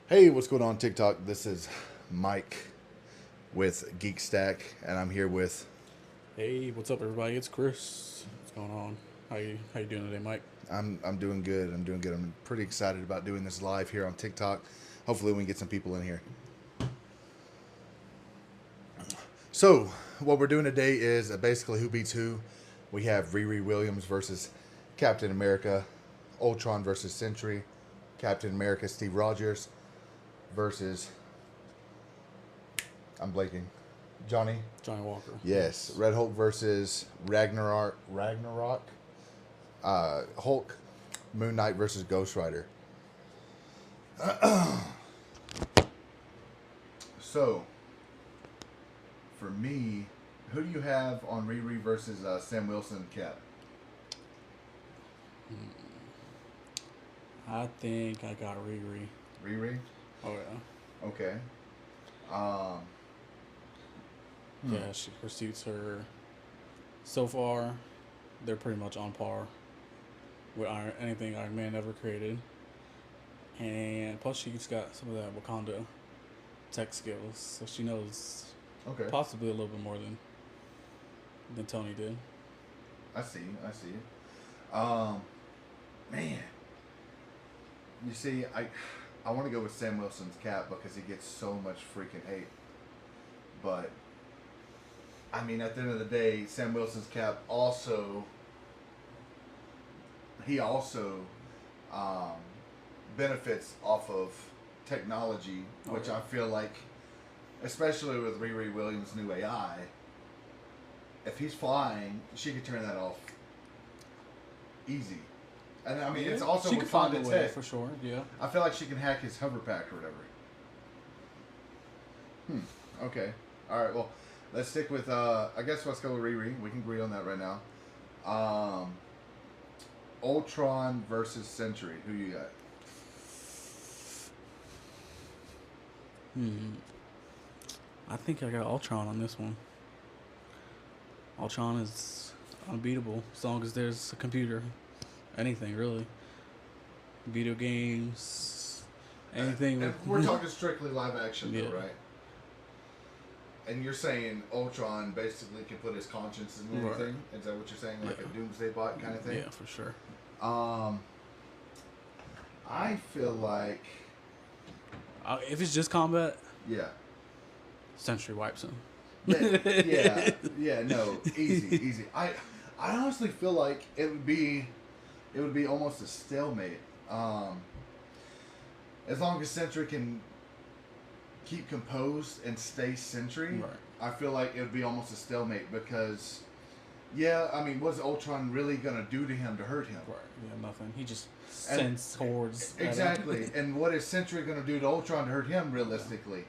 Hey, what's going on TikTok? This is Mike with Geek and I'm here with. Hey, what's up, everybody? It's Chris. What's going on? How you doing today, Mike? I'm doing good. I'm doing good. I'm pretty excited about doing this live here on TikTok. Hopefully, we can get some people in here. So, what we're doing today is basically who beats who. We have Riri Williams versus Captain America, Ultron versus Sentry, Captain America Steve Rogers versus. I'm blanking. Johnny. Johnny Walker. Yes, Red Hulk versus Ragnarok. Hulk, Moon Knight versus Ghost Rider. So, for me, who do you have on Riri versus Sam Wilson Cap? I think I got Riri. Riri? Oh yeah, Okay. Um, yeah. She pursues her. So far, they're pretty much on par with anything Iron Man ever created, and plus she's got some of that Wakanda tech skills, so she knows okay. possibly a little bit more than Tony did. I see. I see. Um, man. You see, I want to go with Sam Wilson's Cap because he gets so much freaking hate. But I mean, at the end of the day, Sam Wilson's Cap also um, benefits off of technology, which I feel like, especially with Riri Williams' new AI, if he's flying, she could turn that off easy. And I mean, Yeah, it's also she with could find a Fonda way Tech. for sure. Yeah. I feel like she can hack his hover pack or whatever. Okay. All right. Well, let's stick with. I guess let's go with Riri. We can agree on that right now. Um, Ultron versus Sentry. Who you got? Hmm. I think I got Ultron on this one. Ultron is unbeatable as long as there's a computer. Anything really. Video games. Anything And with. we're talking strictly live action, Yeah. though, right? And you're saying Ultron basically can put his conscience in Right. anything? Is that what you're saying? Like Yeah. a doomsday bot kind of thing? Yeah, for sure. Um, I feel like, If it's just combat, yeah. Sentry wipes him. Yeah, no, easy. I honestly feel like it would be almost a stalemate. As long as Sentry can keep composed and stay Sentry, Right. I feel like it would be almost a stalemate because, yeah, I mean, what's Ultron really gonna do to him to hurt him? Right. Yeah, nothing. He just sends hordes. at him. Exactly. And what is Sentry gonna do to Ultron to hurt him realistically?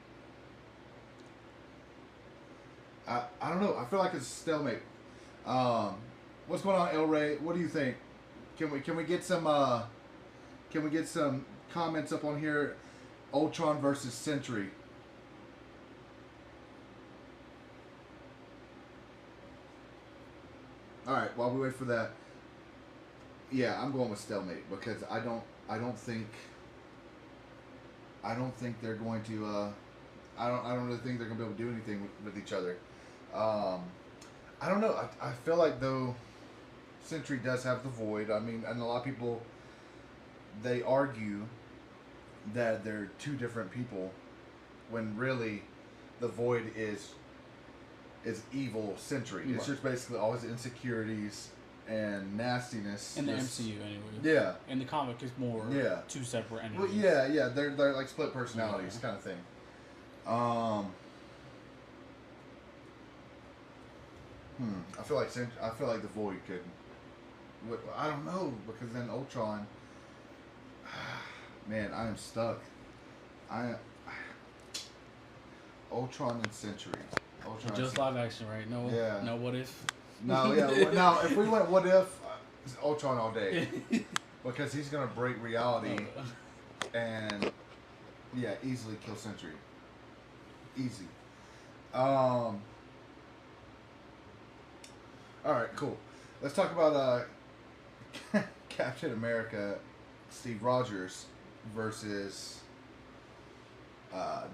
I don't know. I feel like it's a stalemate. What's going on, El Rey? What do you think? Can we get some comments up on here? Ultron versus Sentry. All right. While we wait for that, yeah, I'm going with stalemate because I don't think they're going to. I don't really think they're going to be able to do anything with each other. I don't know. I feel like though, Sentry does have the void. I mean, and a lot of people they argue that they're two different people, when really, the void is evil Sentry. It's Right. just basically all his insecurities and nastiness. In the just- MCU, anyway. Yeah. In the comic, it's more Yeah. two separate entities. Well, yeah. They're like split personalities Yeah. kind of thing. Um. I feel like the Void could. I don't know because then Ultron. Man, I am stuck. Ultron and Sentry. Ultron. Just live action, right? No. Yeah. No. What if? No, yeah. Now, if we went what if, it's Ultron all day because he's gonna break reality and yeah, easily kill Sentry. Easy. All right, cool. Let's talk about Captain America, Steve Rogers versus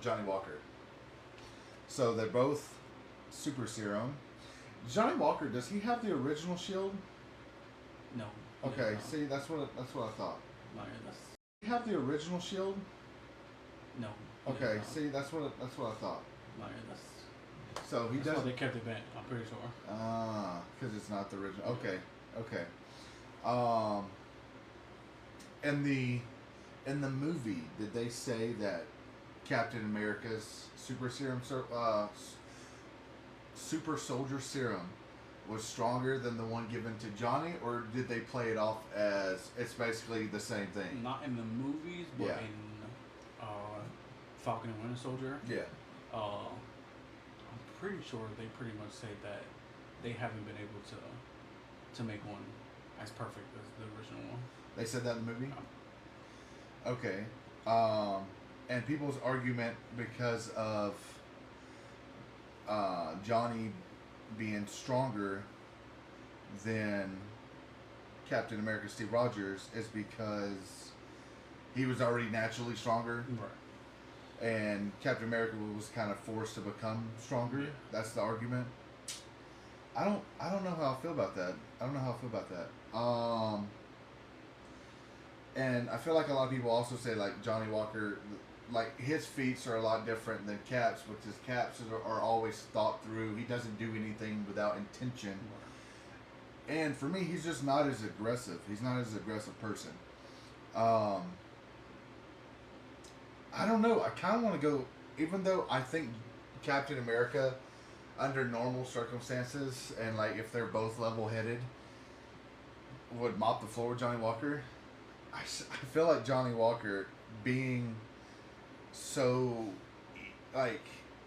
Johnny Walker. So they're both super serum. Johnny Walker, does he have the original shield? No. Okay, see, that's what I thought. No, Does he have the original shield? no. Okay, see, that's what I thought. No, So he that's does. why they kept it bent. I'm pretty sure. Because it's not the original. Okay. In the movie, did they say that Captain America's super soldier serum was stronger than the one given to Johnny, or did they play it off as it's basically the same thing? Not in the movies, but Yeah. in Falcon and Winter Soldier. Yeah. I'm pretty sure they pretty much say that they haven't been able to make one as perfect as the original one. They said that in the movie? Okay. And people's argument because of Johnny being stronger than Captain America Steve Rogers is because he was already naturally stronger. Right. And Captain America was kind of forced to become stronger. Yeah. That's the argument. I don't know how I feel about that. And I feel like a lot of people also say like Johnny Walker, like his feats are a lot different than Cap's, which is Cap's are always thought through. He doesn't do anything without intention. Right. And for me, he's just not as aggressive. He's not as aggressive person. I don't know. I kind of want to go, even though I think Captain America, under normal circumstances, and like if they're both level-headed, would mop the floor with Johnny Walker. I feel like Johnny Walker, being so like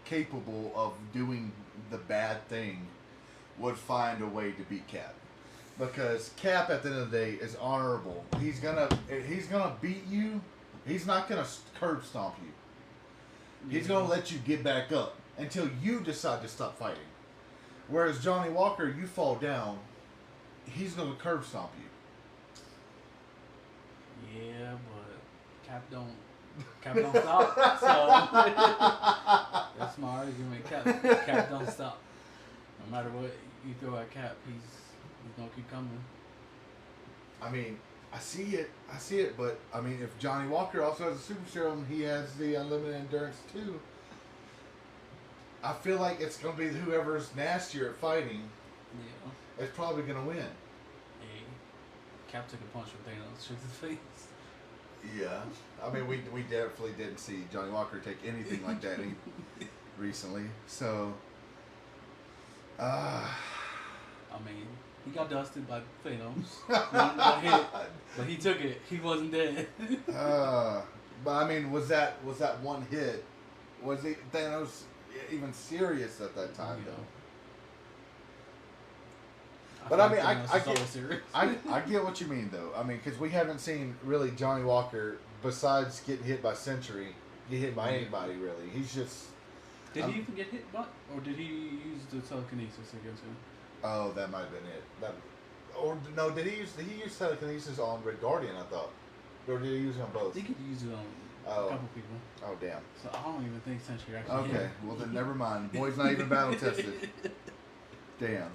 capable of doing the bad thing, would find a way to beat Cap. Because Cap, at the end of the day, is honorable. He's gonna beat you. He's not gonna curb stomp you. He's gonna let you get back up until you decide to stop fighting. Whereas Johnny Walker, you fall down, he's gonna curb stomp you. Yeah, but Cap don't stop. So that's my argument. Cap don't stop. No matter what you throw at Cap, he's gonna keep coming. I mean, I see it, but I mean, if Johnny Walker also has a super serum, he has the unlimited endurance too. I feel like it's gonna be whoever's nastier at fighting. Yeah. Is probably gonna win. Hey, Cap took a punch from Thanos straight to the face. Yeah, I mean, we definitely didn't see Johnny Walker take anything like that recently. So, I mean, he got dusted by Thanos. One got hit, but he took it. He wasn't dead. But I mean, was that one hit? Was Thanos even serious at that time though? But I mean, I get what you mean though. I mean, because we haven't seen really Johnny Walker besides getting hit by Sentry, get hit by anybody really. He's just. Did he even get hit by, or did he use the telekinesis against him? Oh, that might have been it. Or no, did he use telekinesis on Red Guardian? I thought, or did he use it on both? I think he used it on a couple people. Oh damn. So I don't even think Sentry actually. Okay, well then never mind. Boy's not even battle tested. Damn.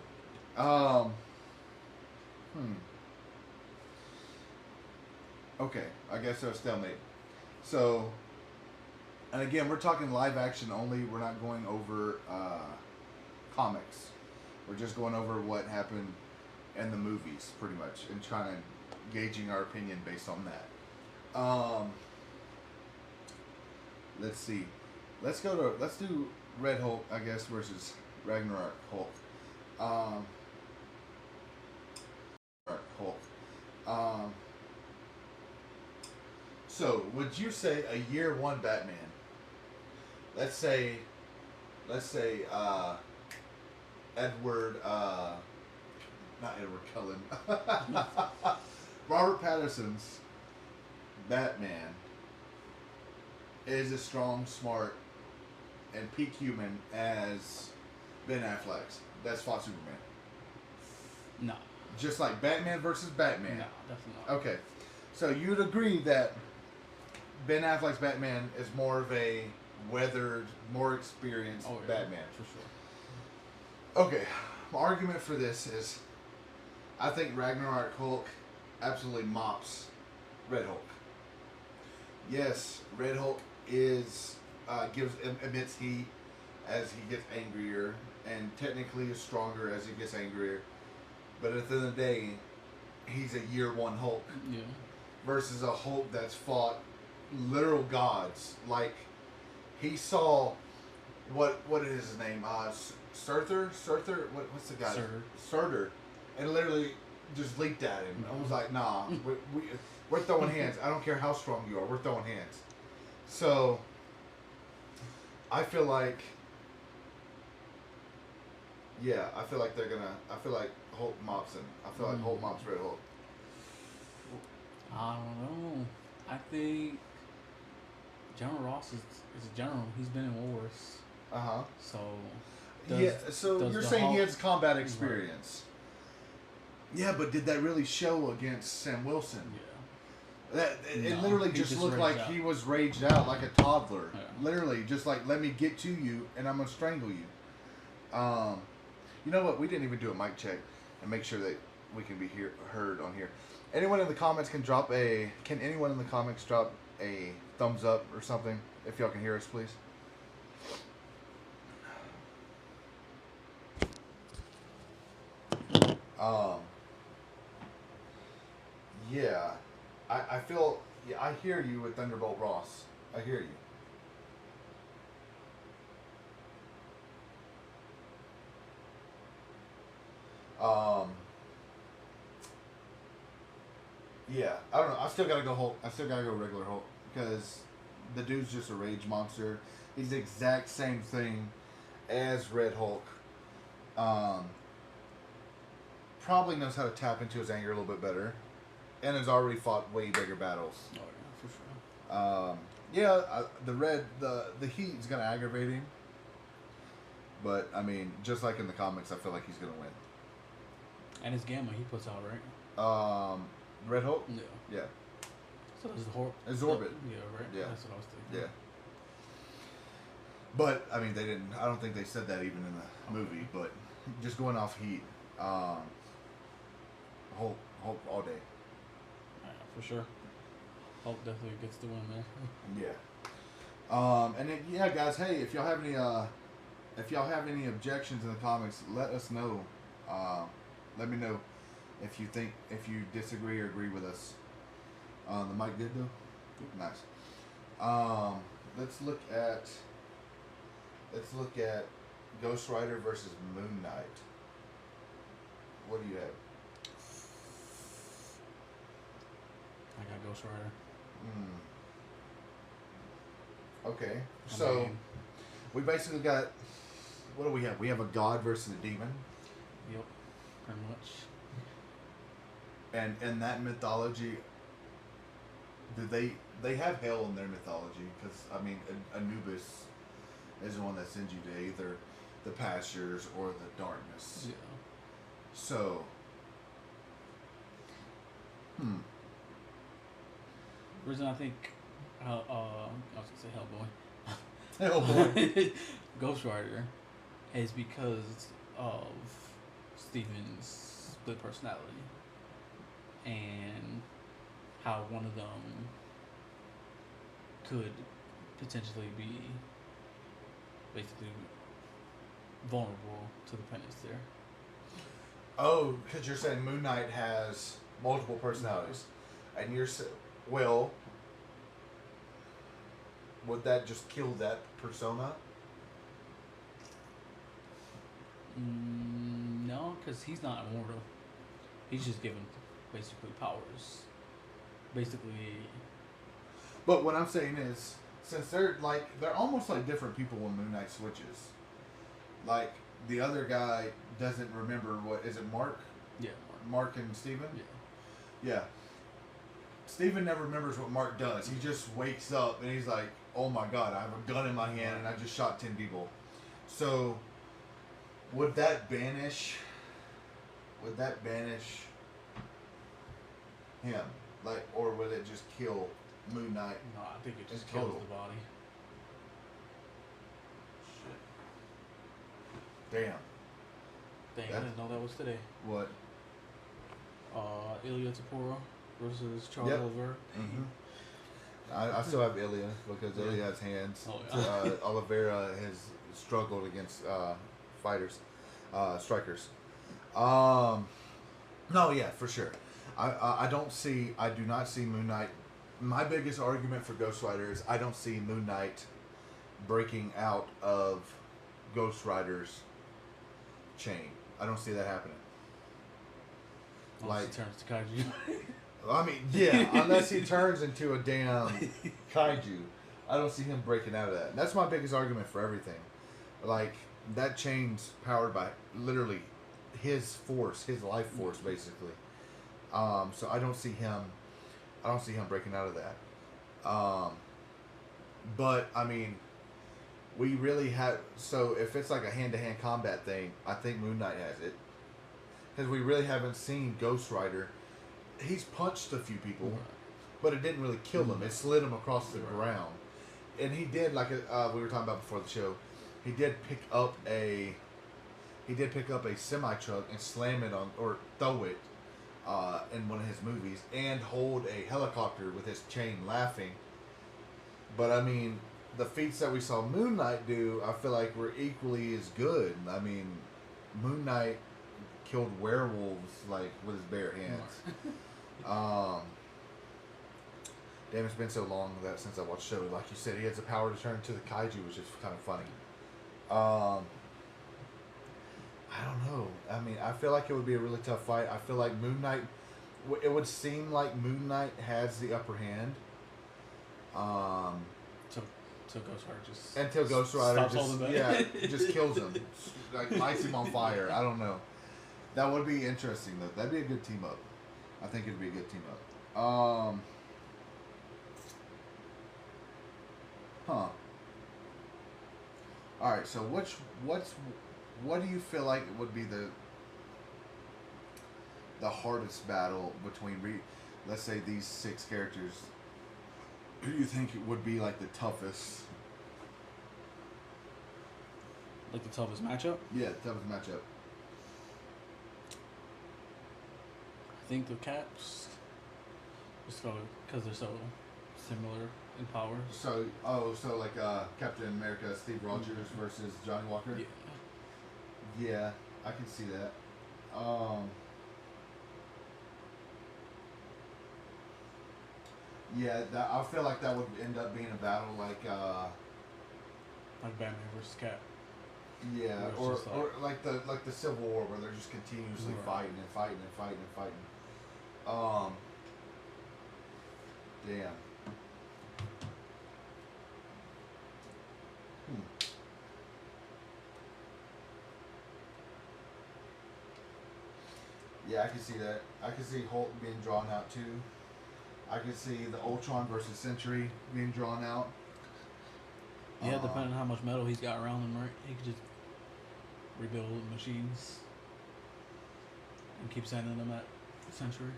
Okay, I guess so. Stalemate. So, and again, we're talking live action only. We're not going over comics. We're just going over what happened in the movies, pretty much, and trying to gauging our opinion based on that. Let's see. Let's do Red Hulk, I guess, versus Ragnarok Hulk. So, would you say a year one Batman? Let's say, Edward, not Edward Cullen, Robert Pattinson's Batman is as strong, smart, and peak human as Ben Affleck's. That's fought Superman. No. Just like Batman versus Batman. No, definitely not. Okay. So you'd agree that Ben Affleck's Batman is more of a weathered, more experienced Oh, yeah, Batman. for sure. Okay, my argument for this is, I think Ragnarok Hulk absolutely mops Red Hulk. Yes, Red Hulk is emits heat as he gets angrier, and technically is stronger as he gets angrier. But at the end of the day, he's a year one Hulk Yeah. versus a Hulk that's fought literal gods. Like he saw what is his name? Surtur. What's the guy? Surtur, and literally just leaped at him. I was like, nah, we're throwing hands. I don't care how strong you are. We're throwing hands. So I feel like, yeah, I feel like Hulk mops him. I feel like Hulk mops Red Hulk. I don't know. I think General Ross is a general. He's been in wars. So. So you're saying he has combat experience. Right. Yeah, but did that really show against Sam Wilson? Yeah. It literally just looked like he was raged out like a toddler. Yeah. Literally, just like, let me get to you and I'm going to strangle you. You know what? We didn't even do a mic check and make sure that we can be heard on here. Anyone in the comments can anyone in the comments drop a thumbs up or something if y'all can hear us, please? Yeah, I feel, I hear you with Thunderbolt Ross. I hear you. Yeah, I don't know. I still gotta go Hulk. I still gotta go regular Hulk because the dude's just a rage monster. He's the exact same thing as Red Hulk. Probably knows how to tap into his anger a little bit better, and has already fought way bigger battles. Oh yeah, for sure. The heat is gonna aggravate him, but I mean, just like in the comics, I feel like he's gonna win. And his gamma he puts out, right? Red Hulk. Yeah. Yeah. So does the Hulk. It's Orbit. Yeah, right. Yeah. That's what I was thinking. Yeah. But I mean, they didn't. I don't think they said that even in the movie. But just going off heat, Hulk all day. Yeah, for sure. Hulk definitely gets the win there. Yeah. And then, yeah, guys. Hey, if y'all have any objections in the comics, let us know. Let me know if you disagree or agree with us. The mic did though. Nice. Let's look at Ghost Rider versus Moon Knight. What do you have? I got Ghost Rider. Okay. So we basically got, what do we have? We have a god versus a demon. Yep. Pretty much. And in that mythology, do they have hell in their mythology? Because I mean, Anubis is the one that sends you to either the pastures or the darkness. Yeah. So, The reason I think, I was gonna say Hellboy. Hellboy. Ghost Rider is because of Steven's split personality and how one of them could potentially be basically vulnerable to the penance there. Oh, because you're saying Moon Knight has multiple personalities, and well, would that just kill that persona? No, because he's not immortal. He's just given basically powers. Basically. But what I'm saying is, since they're almost like different people when Moon Knight switches. Like the other guy doesn't remember what is it, Mark? Yeah, Mark and Steven? Yeah. Yeah. Steven never remembers what Mark does. He just wakes up and he's like, "Oh my God, I have a gun in my hand and I just shot 10 people." So, would that banish him? Or would it just kill Moon Knight? No, I think it just total. kills the body. Damn. Dang, I didn't know that was today. What? Ilya Tapora versus Charles Yep. Oliver. Mm-hmm. I still have Ilya because Ilya has hands. Oh, yeah. Oliveira has struggled against strikers. No, yeah, for sure. I do not see Moon Knight. My biggest argument for Ghost Rider is I don't see Moon Knight breaking out of Ghost Rider's chain. I don't see that happening. Unless he turns to kaiju. I mean, yeah, unless he turns into a damn kaiju. I don't see him breaking out of that. That's my biggest argument for everything. Like, that chain's powered by literally his force, his life force, basically. So I don't see him breaking out of that. But, I mean, we really have... So, if it's like a hand-to-hand combat thing, I think Moon Knight has it. Because we really haven't seen Ghost Rider. He's punched a few people, but it didn't really kill him. It slid him across the ground. And he did, like we were talking about before the show, he did pick up a semi-truck and slam it on, or throw it in one of his movies, and hold a helicopter with his chain laughing. But, I mean, the feats that we saw Moon Knight do, I feel like were equally as good. I mean, Moon Knight killed werewolves, like, with his bare hands. Damn, it's been so long since I watched the show. Like you said, he has the power to turn into the kaiju, which is kind of funny. I don't know. I mean, I feel like it would be a really tough fight. I feel like Moon Knight... It would seem like Moon Knight has the upper hand. Until Ghost Rider just kills him. Like, lights him on fire. I don't know. That would be interesting, though. That'd be a good team up. I think it'd be a good team up. Alright, so what do you feel like would be the hardest battle between, let's say, these 6 characters? Who do you think it would be, like, the toughest? Like the toughest matchup? Yeah, the toughest matchup. I think the Caps, just because they're so similar in power. So like Captain America, Steve Rogers versus Johnny Walker. Yeah, I can see that. Yeah, I feel like that would end up being a battle like Batman versus Cap. Yeah, or like the Civil War, where they're just continuously fighting and fighting and fighting and fighting. Damn. Yeah, I can see that. I can see Hulk being drawn out too. I can see the Ultron versus Sentry being drawn out. Yeah, depending on how much metal he's got around him, right? He could just rebuild machines and keep sending them at Sentry.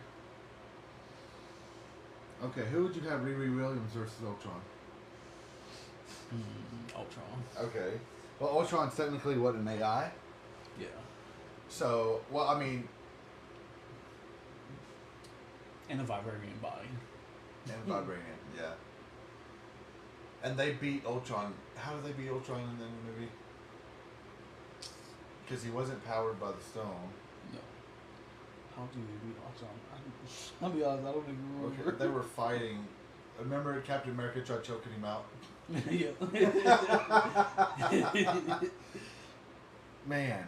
Okay, who would you have Riri Williams versus Ultron? Ultron. Okay. Well, Ultron's technically what, an AI? Yeah. So, well, I mean... And a vibranium body. And vibranium, yeah. And they beat Ultron. How did they beat Ultron in the movie? Because he wasn't powered by the stone. No. How do they beat Ultron? I'll be honest, I don't even remember. Okay, they were fighting. Remember Captain America tried choking him out? Yeah. Man.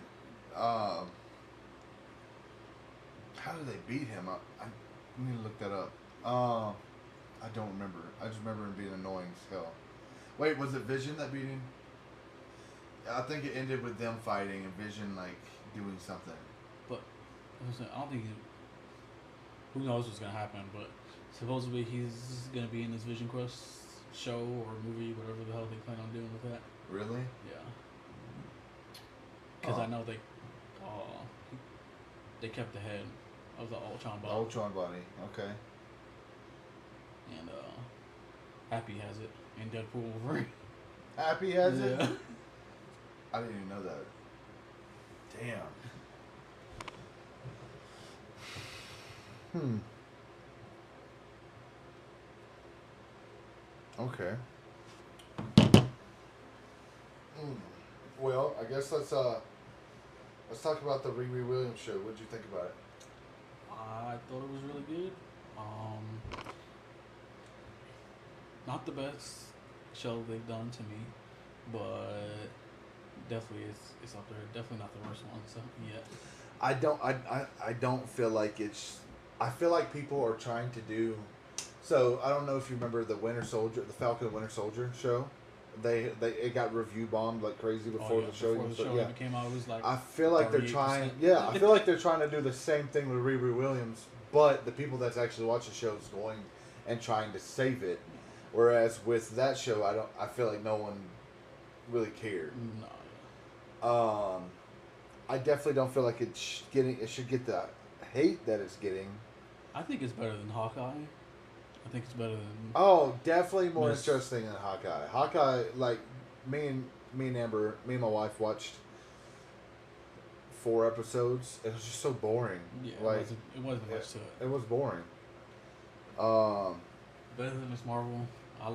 How did they beat him? I need to look that up. I don't remember. I just remember him being annoying as hell. Wait, was it Vision that beat him? I think it ended with them fighting and Vision, like, doing something. But, I don't think who knows what's going to happen, but supposedly he's going to be in this Vision Quest show or movie, whatever the hell they plan on doing with that. Really? Yeah. Because I know they kept the head of the Ultron body. Ultron body, okay. And Happy has it in Deadpool Wolverine. Happy has it? Yeah. I didn't even know that. Damn. Hmm. Okay. Well, I guess let's talk about the Riri Williams show. What'd you think about it? I thought it was really good. Not the best show they've done to me, but definitely it's up there. Definitely not the worst one. So yeah. I don't feel like it's. I feel like people are trying to do. So I don't know if you remember the Falcon and Winter Soldier show. It got review bombed like crazy before the show. Before the show even came out, it was like. I feel like they're 38%. trying. Yeah, I feel like they're trying to do the same thing with Riri Williams, but the people that's actually watching the show is going and trying to save it. Whereas with that show, I feel like no one really cared. No. I definitely don't feel like it should get the hate that it's getting. I think it's better than Hawkeye. I think it's better than. Oh, definitely more interesting than Hawkeye. Hawkeye, like me and Amber, me and my wife watched 4 episodes. It was just so boring. Yeah, like it wasn't much to it. It was boring. Better than Miss Marvel. I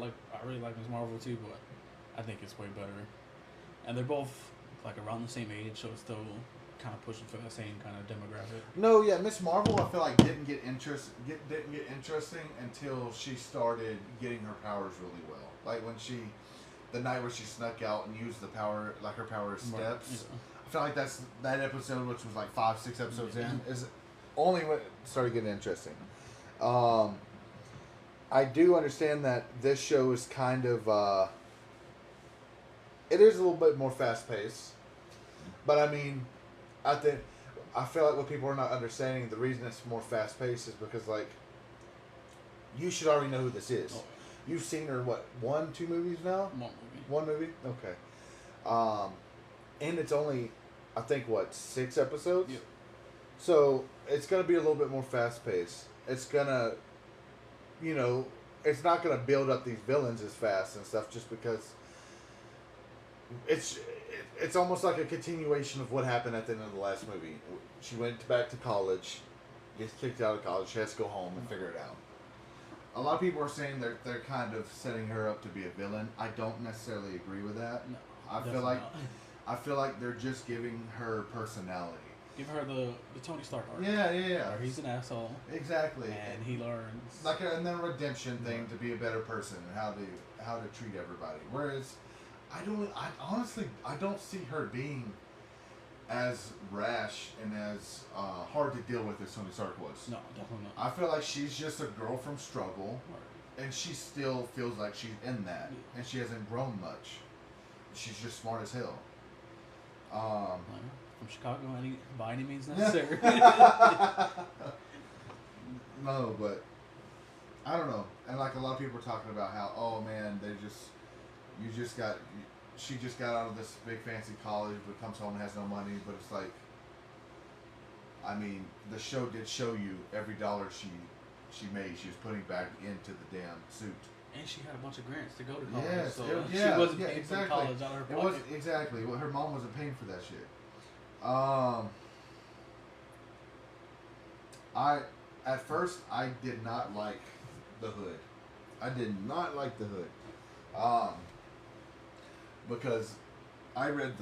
really like Miss Marvel too, but I think it's way better. And they're both like around the same age, so it's still kind of pushing for the same kind of demographic. No, yeah, Miss Marvel, I feel like didn't get interesting until she started getting her powers really well. Like when the night where she snuck out and used the power, like her power steps. Yeah. I feel like that episode, which was like 5-6 episodes in, is only when it started getting interesting. I do understand that this show is kind of it is a little bit more fast paced, but I mean, I feel like what people are not understanding, the reason it's more fast paced is because like you should already know who this is. Oh. You've seen her 1-2 movies now? One movie? Okay. And it's only I think 6 episodes? Yep. So it's gonna be a little bit more fast paced. It's gonna it's not gonna build up these villains as fast and stuff just because it's almost like a continuation of what happened at the end of the last movie. She went back to college, gets kicked out of college, she has to go home and figure it out. A lot of people are saying they're kind of setting her up to be a villain. I don't necessarily agree with that. No, I feel like they're just giving her personality. Give her the Tony Stark arc. Yeah. Where he's an asshole. Exactly. And he learns and then a redemption thing to be a better person and how to treat everybody. Whereas I honestly don't see her being as rash and as hard to deal with as Tony Stark was. No, definitely not. I feel like she's just a girl from struggle, Right. and she still feels like she's in that, and she hasn't grown much. She's just smart as hell. From Chicago, by any means necessary. No, but I don't know. And like a lot of people are talking about how, oh man, she just got out of this big fancy college, but comes home and has no money. But it's like, I mean, the show did show you every dollar she made, she was putting back into the damn suit. And she had a bunch of grants to go to college. Yes, so she wasn't paying for college out of her pocket. Exactly. Well, her mom wasn't paying for that shit. At first I did not like the Hood. I did not like the Hood. Because I read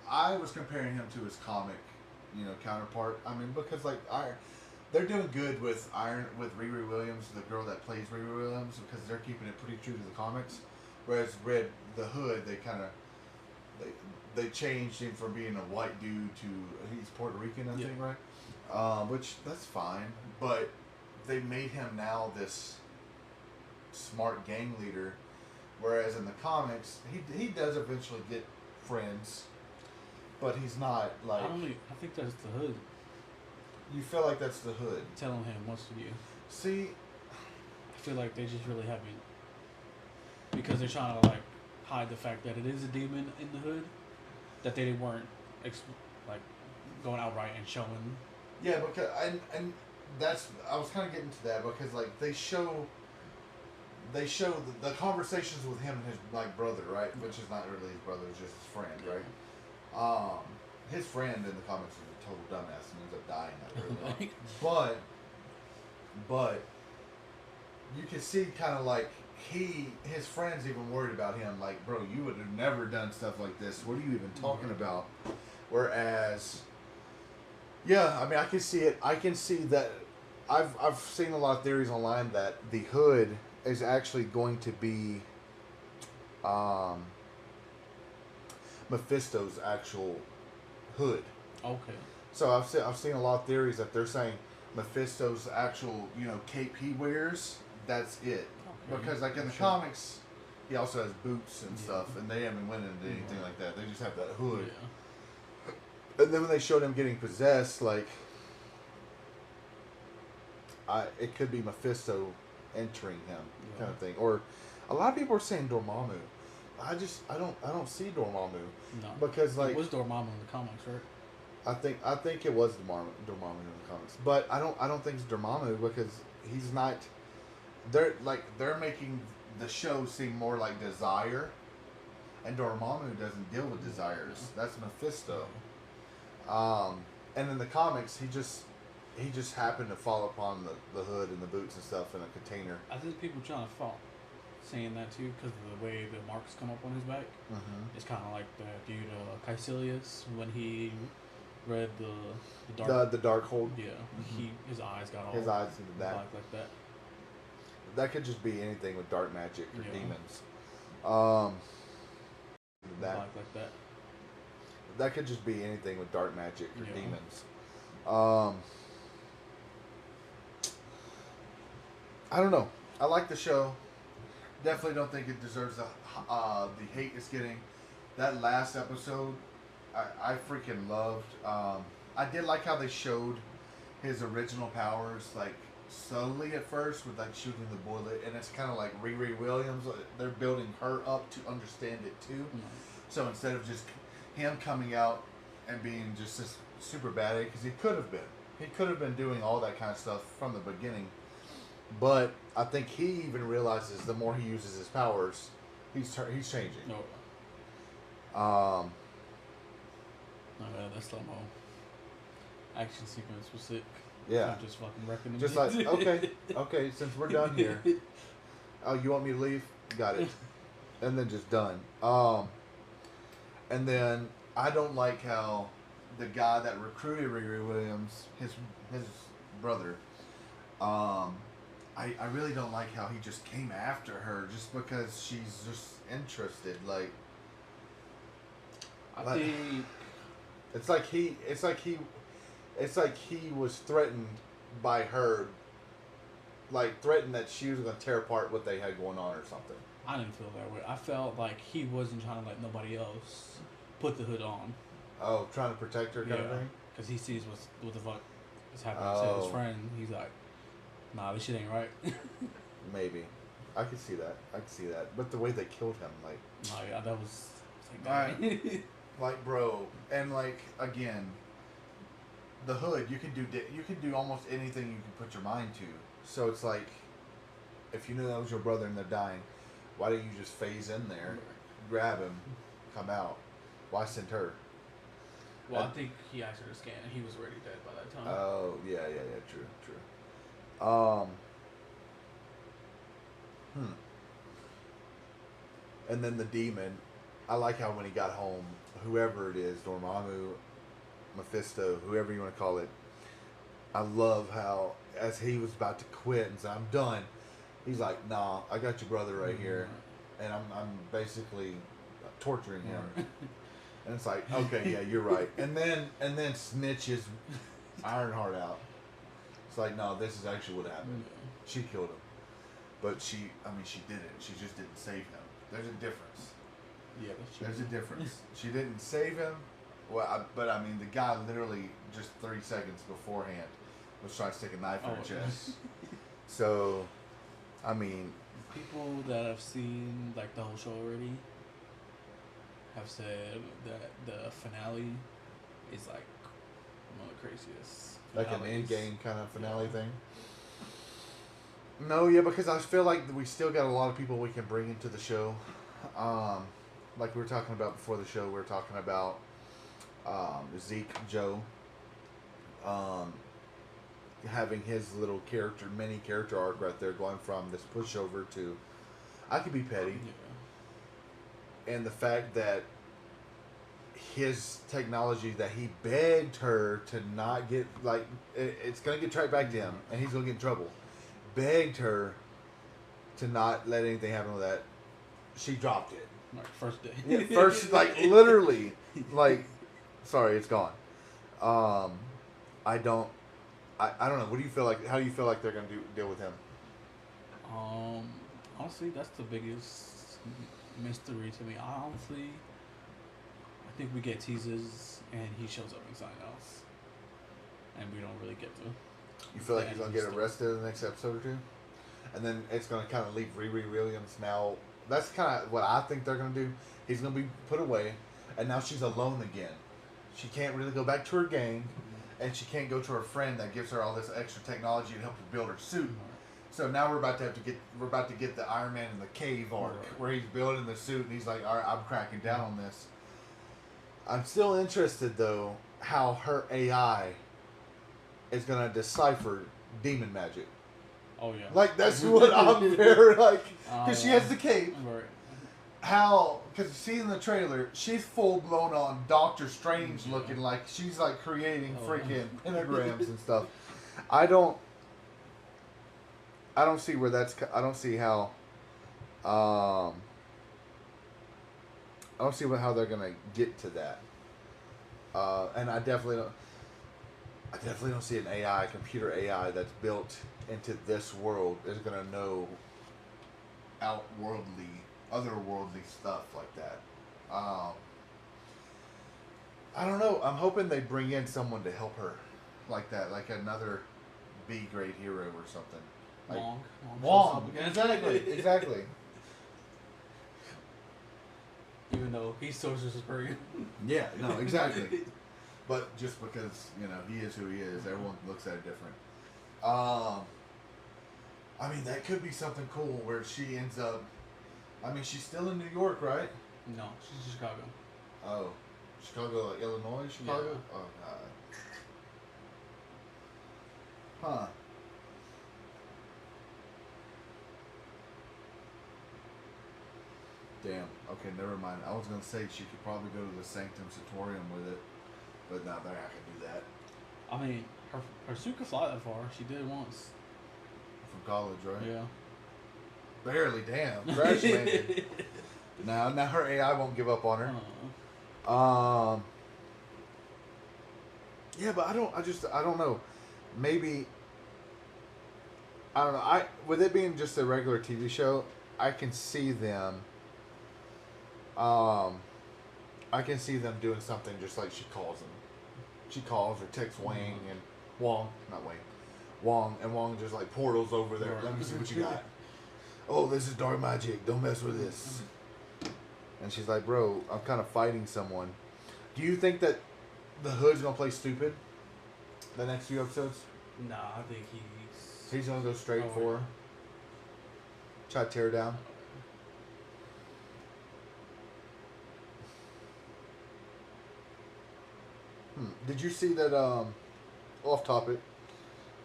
I was comparing him to his comic, counterpart. I mean, because they're doing good with Riri Williams, the girl that plays Riri Williams, because they're keeping it pretty true to the comics. Whereas the Hood, they changed him from being a white dude to he's Puerto Rican, I think, right? Which that's fine, but they made him now this smart gang leader, whereas in the comics he does eventually get friends, but he's not like. I think that's the Hood. You feel like that's the Hood Telling him what to do. See, I feel like they just really haven't, because they're trying to hide the fact that it is a demon in the Hood, that they weren't going outright and showing. Yeah, because and that's I was kind of getting to that because they show the conversations with him and his brother, right? Which is not really his brother, it's just his friend, right? his friend in the comics is a total dumbass and ends up dying that early on. But you can see kind of like his friends even worried about him. Like, bro, you would have never done stuff like this. What are you even talking about? Whereas, yeah, I mean, I can see it. I can see that. I've seen a lot of theories online that the Hood is actually going to be Mephisto's actual hood. Okay. So I've seen a lot of theories that they're saying Mephisto's actual cape he wears. That's it. Okay. Because like in the comics, he also has boots and stuff, and they haven't went into anything like that. They just have that hood. Yeah. And then when they showed him getting possessed, like it could be Mephisto entering him, kind of thing. Or a lot of people are saying Dormammu. I don't see Dormammu. No. Because like it was Dormammu in the comics, right? I think it was Dormammu in the comics, but I don't think it's Dormammu because he's not. They're making the show seem more like Desire, and Dormammu doesn't deal with desires. That's Mephisto. And in the comics, he just happened to fall upon the hood and the boots and stuff in a container. I think people trying to fall. Saying that too because of the way the marks come up on his back. Mm-hmm. It's kind of like the dude Caecilius when he read the dark hold. Yeah, mm-hmm. His eyes got all his eyes into that like that. That could just be anything with dark magic or demons. Like that. That could just be anything with dark magic or demons. I don't know. I like the show. Definitely don't think it deserves the hate it's getting. That last episode, I freaking loved. I did like how they showed his original powers, like slowly at first with like shooting the bullet, and it's kind of like Riri Williams. They're building her up to understand it too. Mm-hmm. So instead of just him coming out and being just this super bad, because he could have been doing all that kind of stuff from the beginning. But I think he even realizes the more he uses his powers, he's changing. No. Oh yeah, that slow-mo action sequence was sick. Yeah. I'm just fucking wrecking them. Just like okay, since we're done here. Oh, you want me to leave? Got it. And then just done. And then I don't like how the guy that recruited Riri Williams, his brother, I really don't like how he just came after her just because she's just interested. Like, I think it's like he was threatened by her, like threatened that she was going to tear apart what they had going on or something. I didn't feel that way. I felt like he wasn't trying to let nobody else put the hood on. Oh, trying to protect her kind of thing? Because he sees what the fuck is happening to his friend. He's like, nah, this shit ain't right. Maybe. I could see that. But the way they killed him, like... Oh, yeah, that was... Like, like, bro. And, like, again, the hood, you can do almost anything you can put your mind to. So it's like, if you knew that was your brother and they're dying, why didn't you just phase in there, grab him, come out? Why send her? Well, I think he asked her to scan and he was already dead by that time. Oh, yeah, true. And then the demon, I like how when he got home, whoever it is, Dormammu, Mephisto, whoever you want to call it, I love how, as he was about to quit and say, I'm done, he's like, nah, I got your brother right here, and I'm basically torturing him. And it's like, okay, yeah, you're right. And then snitches Ironheart out. It's like, no, this is actually what happened. She killed him. But she didn't. She just didn't save him. There's a difference. Yeah, that's true. There's a difference. She didn't save him. Well, but the guy literally just 3 seconds beforehand was trying to stick a knife in her chest. So, people that have seen like the whole show already have said that the finale is like one of the craziest. Like an end-game kind of finale thing? No, yeah, because I feel like we still got a lot of people we can bring into the show. Like we were talking about before the show, we were talking about Zeke Joe, um, having his little mini character arc right there, going from this pushover to I could be petty, and the fact that his technology that he begged her to not get it's gonna get tracked back to him, and he's gonna get in trouble. Begged her to not let anything happen with that. She dropped it. Like first day. Yeah, first, literally, sorry, it's gone. I don't know. What do you feel like? How do you feel like they're gonna deal with him? Honestly, that's the biggest mystery to me. I think we get teases and he shows up in something else, and we don't really get to. You feel like he's gonna get arrested in the next episode or two, and then it's gonna kind of leave Riri Williams now. That's kind of what I think they're gonna do. He's gonna be put away, and now she's alone again. She can't really go back to her gang, and she can't go to her friend that gives her all this extra technology to help her build her suit. So now we're about to get the Iron Man in the cave arc where he's building the suit, and he's like, "All right, I'm cracking down on this." I'm still interested though how her AI is gonna decipher demon magic. Oh yeah. Like that's what I'm very because she has the cape. Right. How? Because see in the trailer, she's full blown on Doctor Strange looking, like she's like creating freaking pentagrams and stuff. I don't see where that's. I don't see how. I don't see how they're gonna get to that. And I definitely don't see an AI, computer AI that's built into this world is gonna know otherworldly stuff like that. I don't know. I'm hoping they bring in someone to help her like that, like another B grade hero or something. Like Wong. Exactly. Even though he's Social Superior. Yeah, no, exactly. But just because, he is who he is, everyone looks at it different. I mean, that could be something cool where she ends up... I mean, she's still in New York, right? No, she's in Chicago. Oh. Chicago, like Illinois, Chicago? Yeah. Oh, God. Huh. Damn. Okay, never mind. I was going to say she could probably go to the Sanctum Sanctorium with it, but no, they're not going to do that. I mean, her suit could fly that far. She did once. From college, right? Yeah. Barely, damn. Crash landed. Now her AI won't give up on her. Yeah, but I don't know. Maybe, I don't know. With it being just a regular TV show, I can see them. I can see them doing something just like she calls them. She calls or texts Wang and Wong, not Wang, Wong, and Wong just like portals over there. Let me see what you got. Oh, this is dark magic. Don't mess with this. And she's like, bro, I'm kind of fighting someone. Do you think that the Hood's gonna play stupid the next few episodes? Nah, I think he's gonna go straight for her. Try to tear her down. Did you see that, off topic,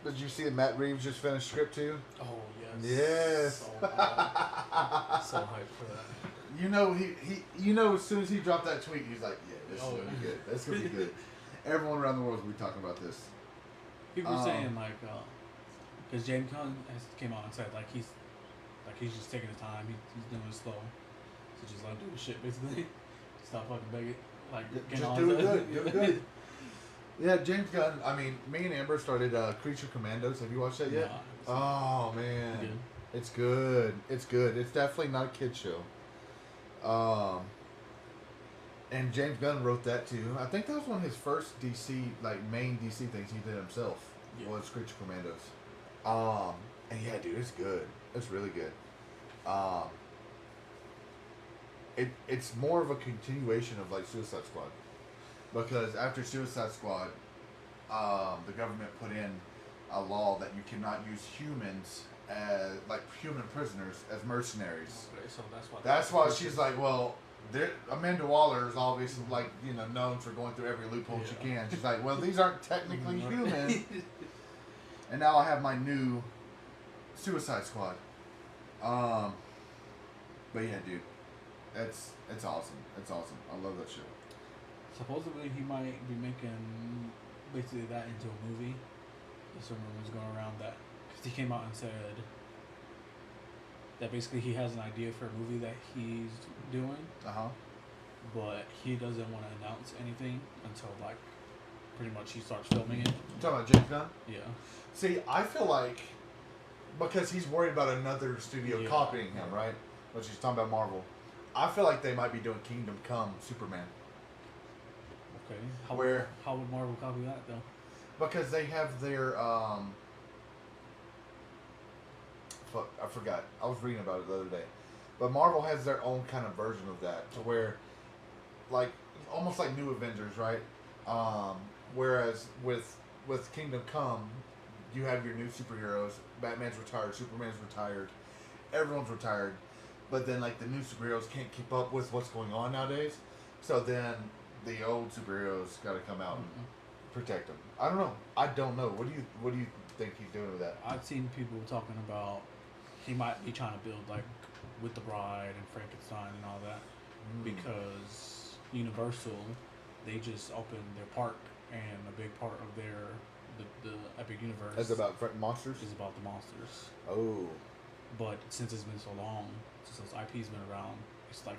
did you see that Matt Reeves just finished script 2? Oh, yes. Yes. So hyped. So hyped for that. As soon as he dropped that tweet, he's like, yeah, this is going to be good. This is going to be good. Everyone around the world will be talking about this. People were saying, because James Gunn came out and said, he's just taking his time. He's doing it slow. So just, do his shit, basically. Stop fucking begging. Just do it good. Do it good. Yeah, James Gunn. I mean, me and Amber started Creature Commandos. Have you watched that yet? No, oh man, good. It's good. It's good. It's definitely not a kid show. And James Gunn wrote that too. I think that was one of his first DC, main DC things he did himself. Yeah. Was Creature Commandos. And yeah, dude, it's good. It's really good. It's more of a continuation of Suicide Squad. Because after Suicide Squad, the government put in a law that you cannot use humans as human prisoners as mercenaries. Okay, so that's why she's like, well, Amanda Waller is obviously like known for going through every loophole she can. She's like, well, these aren't technically human. And now I have my new Suicide Squad. But yeah, dude, it's awesome. It's awesome. I love that show. Supposedly he might be making basically that into a movie. There's some rumors going around that because he came out and said that basically he has an idea for a movie that he's doing, but he doesn't want to announce anything until like pretty much he starts filming it. You talking about James Gunn? Yeah. See, I feel like because he's worried about another studio copying him, right? Which he's talking about Marvel. I feel like they might be doing Kingdom Come Superman. Okay. How would Marvel copy that though? Because they have their fuck, I forgot. I was reading about it the other day. But Marvel has their own kind of version of that, to where, like, almost like New Avengers, right? Whereas with Kingdom Come, you have your new superheroes. Batman's retired, Superman's retired, everyone's retired. But then, like, the new superheroes can't keep up with what's going on nowadays. So then the old superheroes got to come out and protect them. I don't know. What do you think he's doing with that? I've seen people talking about he might be trying to build like with the Bride and Frankenstein and all that because Universal, they just opened their park and a big part of their the Epic Universe Is it about monsters? is about the monsters. Oh. But since it's been so long, since those IP's been around, it's like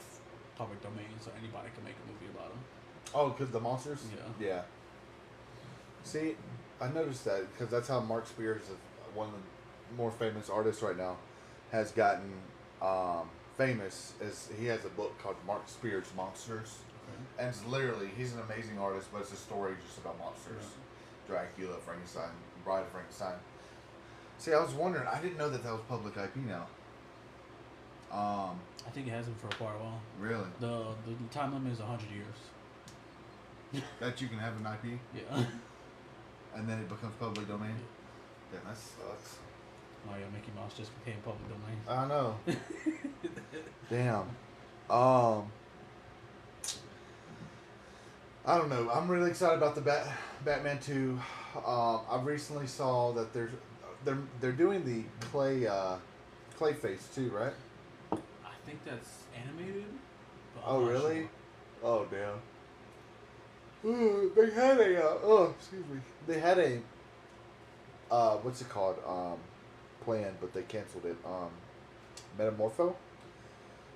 public domain, so anybody can make a movie about them. Oh, because the monsters? Yeah. See, I noticed that because that's how Mark Spears, one of the more famous artists right now, has gotten famous. Is he has a book called Mark Spears Monsters, and it's literally he's an amazing artist, but it's a story just about monsters, Dracula, Frankenstein, Bride of Frankenstein. See, I was wondering. I didn't know that was public IP now. I think it has been for quite a while. Really? The time limit is 100 years. That you can have an IP? Yeah. And then it becomes public domain? Yeah, that sucks. Oh yeah, Mickey Mouse just became public domain. I know. Damn. I don't know. I'm really excited about the Batman 2. I recently saw that they're doing the Clayface too, right? I think that's animated. Oh really? Sure. Oh damn. They had a excuse me. They had a what's it called? Plan, but they canceled it. Metamorpho.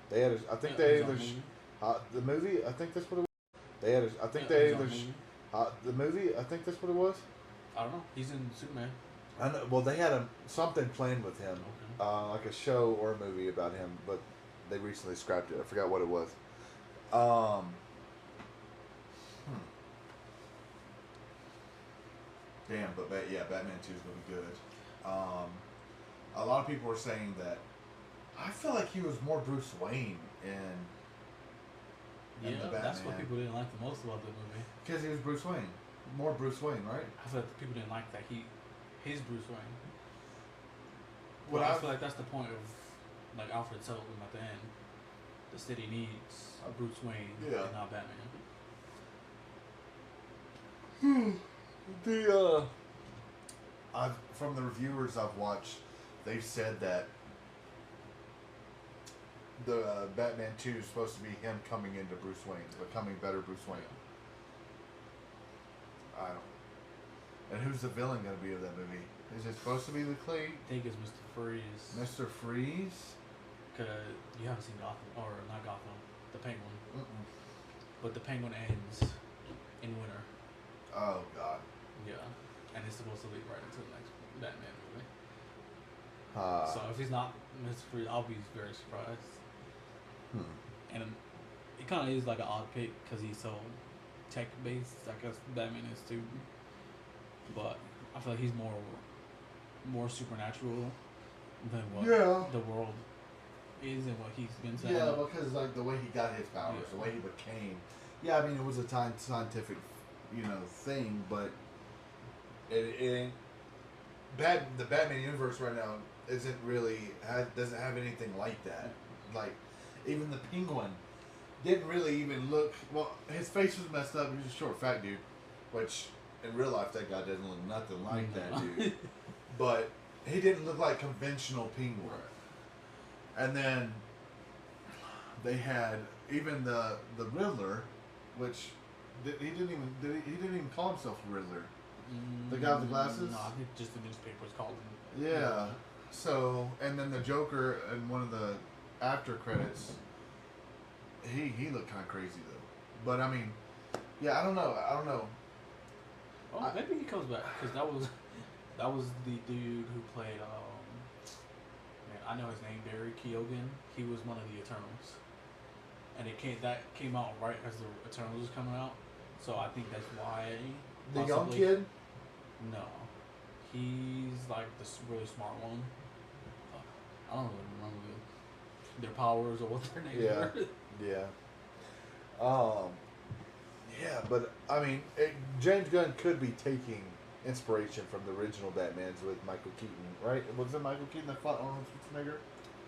They had the movie. I think that's what it was. They had the movie. I think that's what it was. I don't know. He's in Superman. I know. Well, they had something planned with him, like a show or a movie about him, but they recently scrapped it. I forgot what it was. Damn, but Batman 2 is going to be good. A lot of people were saying that I feel like he was more Bruce Wayne in the Batman. That's what people didn't like the most about the movie. Because he was Bruce Wayne. More Bruce Wayne, right? I feel like people didn't like that he's Bruce Wayne. Well, I feel like that's the point of like Alfred told him at the end. The city needs a Bruce Wayne and not Batman. From the reviewers I've watched, they've said that the Batman 2 is supposed to be him coming into Bruce Wayne, becoming better Bruce Wayne. I don't. And who's the villain going to be of that movie? Is it supposed to be the Clay? I think it's Mr. Freeze. Mr. Freeze? Because you haven't seen Gotham, or not Gotham, the Penguin. Mm-mm. But the Penguin ends in winter. Oh, God. Yeah. And it's supposed to lead right into the next Batman movie. So if he's not Mr. Freeze, I'll be very surprised. And it kind of is like an odd pick because he's so tech based. I guess Batman is too. But I feel like he's more supernatural than what the world is and what he's been saying. Yeah, because like the way he got his powers, the way he became. Yeah, I mean it was a scientific, thing, but it ain't. The Batman universe right now doesn't have anything like that. Like even the Penguin didn't really even look. Well, his face was messed up. He was a short, fat dude, which in real life that guy doesn't look nothing like that dude. But he didn't look like conventional Penguin. And then they had even the Riddler, which he didn't even call himself Riddler. The guy with the glasses. No, I think just the newspapers called him. Yeah. So, and then the Joker in one of the after credits, he looked kind of crazy though. But I mean, yeah, I don't know. Oh, maybe he comes back because that was the dude who played. Man, I know his name, Barry Keoghan. He was one of the Eternals, and that came out right as the Eternals was coming out. So I think that's why. The young kid. No, he's like this really smart one. I don't really remember their powers or what their names were. Yeah. Yeah, but I mean, James Gunn could be taking inspiration from the original Batmans with Michael Keaton, right? Was it Michael Keaton that fought Arnold Schwarzenegger?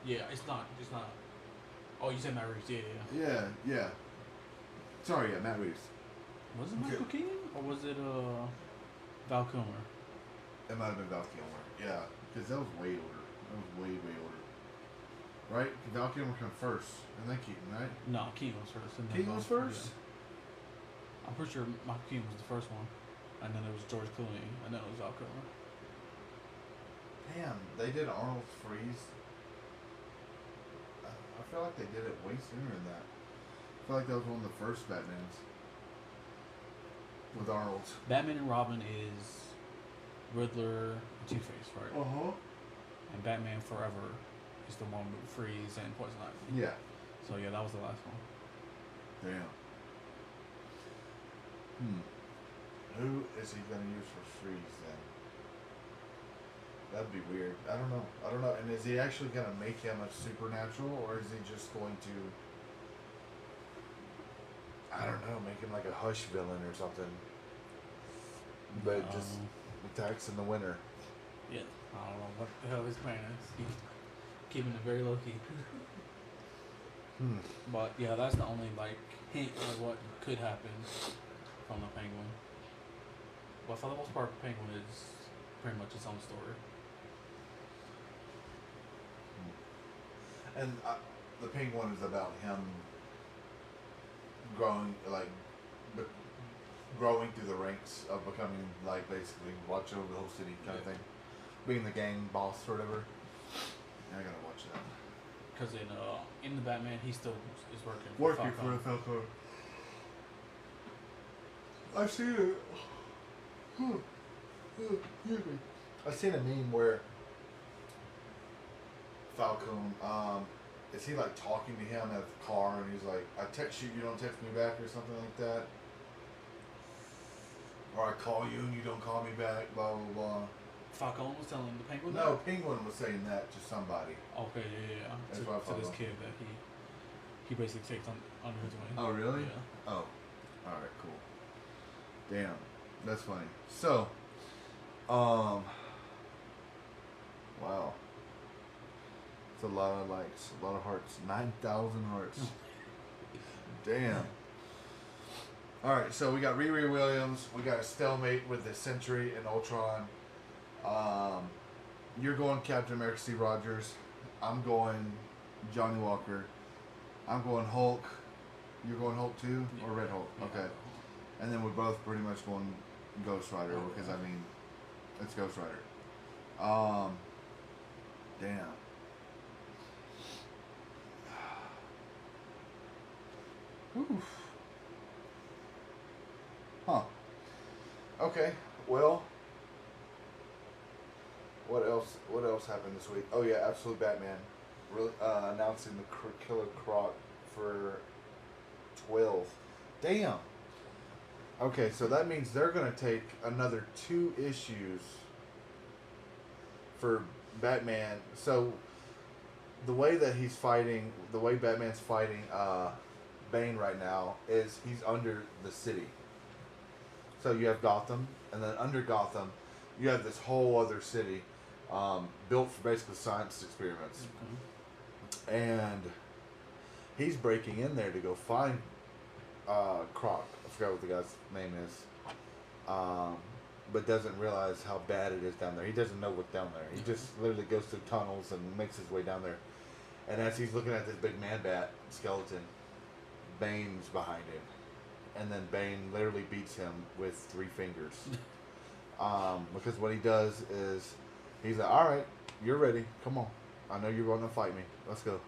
Yeah, it's not. Oh, you said Matt Reeves, yeah. Yeah. Sorry, yeah, Matt Reeves. Was it Michael Keaton or was it Val Kilmer? It might have been Val Kilmer, yeah, because that was way older. That was way older, right? Val Kilmer came first, and then Keaton, right? No, Keaton was first. Keaton was first. Yeah. I'm pretty sure Michael Keaton was the first one, and then it was George Clooney, and then it was Val Kilmer. Damn, they did Arnold Freeze. I feel like they did it way sooner than that. I feel like that was one of the first Batmans with Arnold. Batman and Robin is Riddler and Two-Face, right? And Batman Forever is the one with Freeze and Poison Ivy. Yeah. So yeah, that was the last one. Damn. Who is he gonna use for Freeze then? That'd be weird. I don't know. And is he actually gonna make him a supernatural, or is he just going to? I don't know. Make him like a Hush villain or something. But just attacks in the winter. Yeah, I don't know what the hell his plan is. He's keeping it very low key. But yeah, that's the only like hint of what could happen from the Penguin. But for the most part, Penguin is pretty much its own story. And the Penguin is about him growing through the ranks of becoming like basically watch over the whole city kind of thing, being the gang boss or whatever. Yeah, I gotta watch that. Because in the Batman, he still is working For the Falcon. I've seen it. Excuse me. I've seen a meme where Falcon, is he like talking to him at the car and he's like, I text you, you don't text me back or something like that? Or I call you and you don't call me back, blah, blah, blah. Falcon was telling the Penguin? No, Penguin was saying that to somebody. Okay, yeah. That's To this kid that he basically takes under his wing. Oh, really? Yeah. Oh. Alright, cool. Damn. That's funny. So, wow. It's a lot of likes, a lot of hearts. 9,000 hearts. Damn. Alright, so we got Riri Williams. We got a stalemate with the Sentry and Ultron. You're going Captain America, Steve Rogers. I'm going Johnny Walker. I'm going Hulk. You're going Hulk too? Or Red Hulk? Okay. And then we're both pretty much going Ghost Rider because, I mean, it's Ghost Rider. Damn. Oof. Huh. Okay. Well, what else happened this week? Oh yeah, Absolute Batman announcing the Killer Croc for 12. Damn. Okay, so that means they're going to take another 2 issues for Batman. So the way that he's fighting, the way Batman's fighting Bane right now is he's under the city. So you have Gotham, and then under Gotham, you have this whole other city built for basically science experiments. Mm-hmm. And He's breaking in there to go find Croc. I forgot what the guy's name is. But doesn't realize how bad it is down there. He doesn't know what's down there. He just literally goes through tunnels and makes his way down there. And as he's looking at this big man bat skeleton, Bane's behind him. And then Bane literally beats him with 3 fingers. Because what he does is, he's like, alright, you're ready. Come on. I know you're going to fight me. Let's go.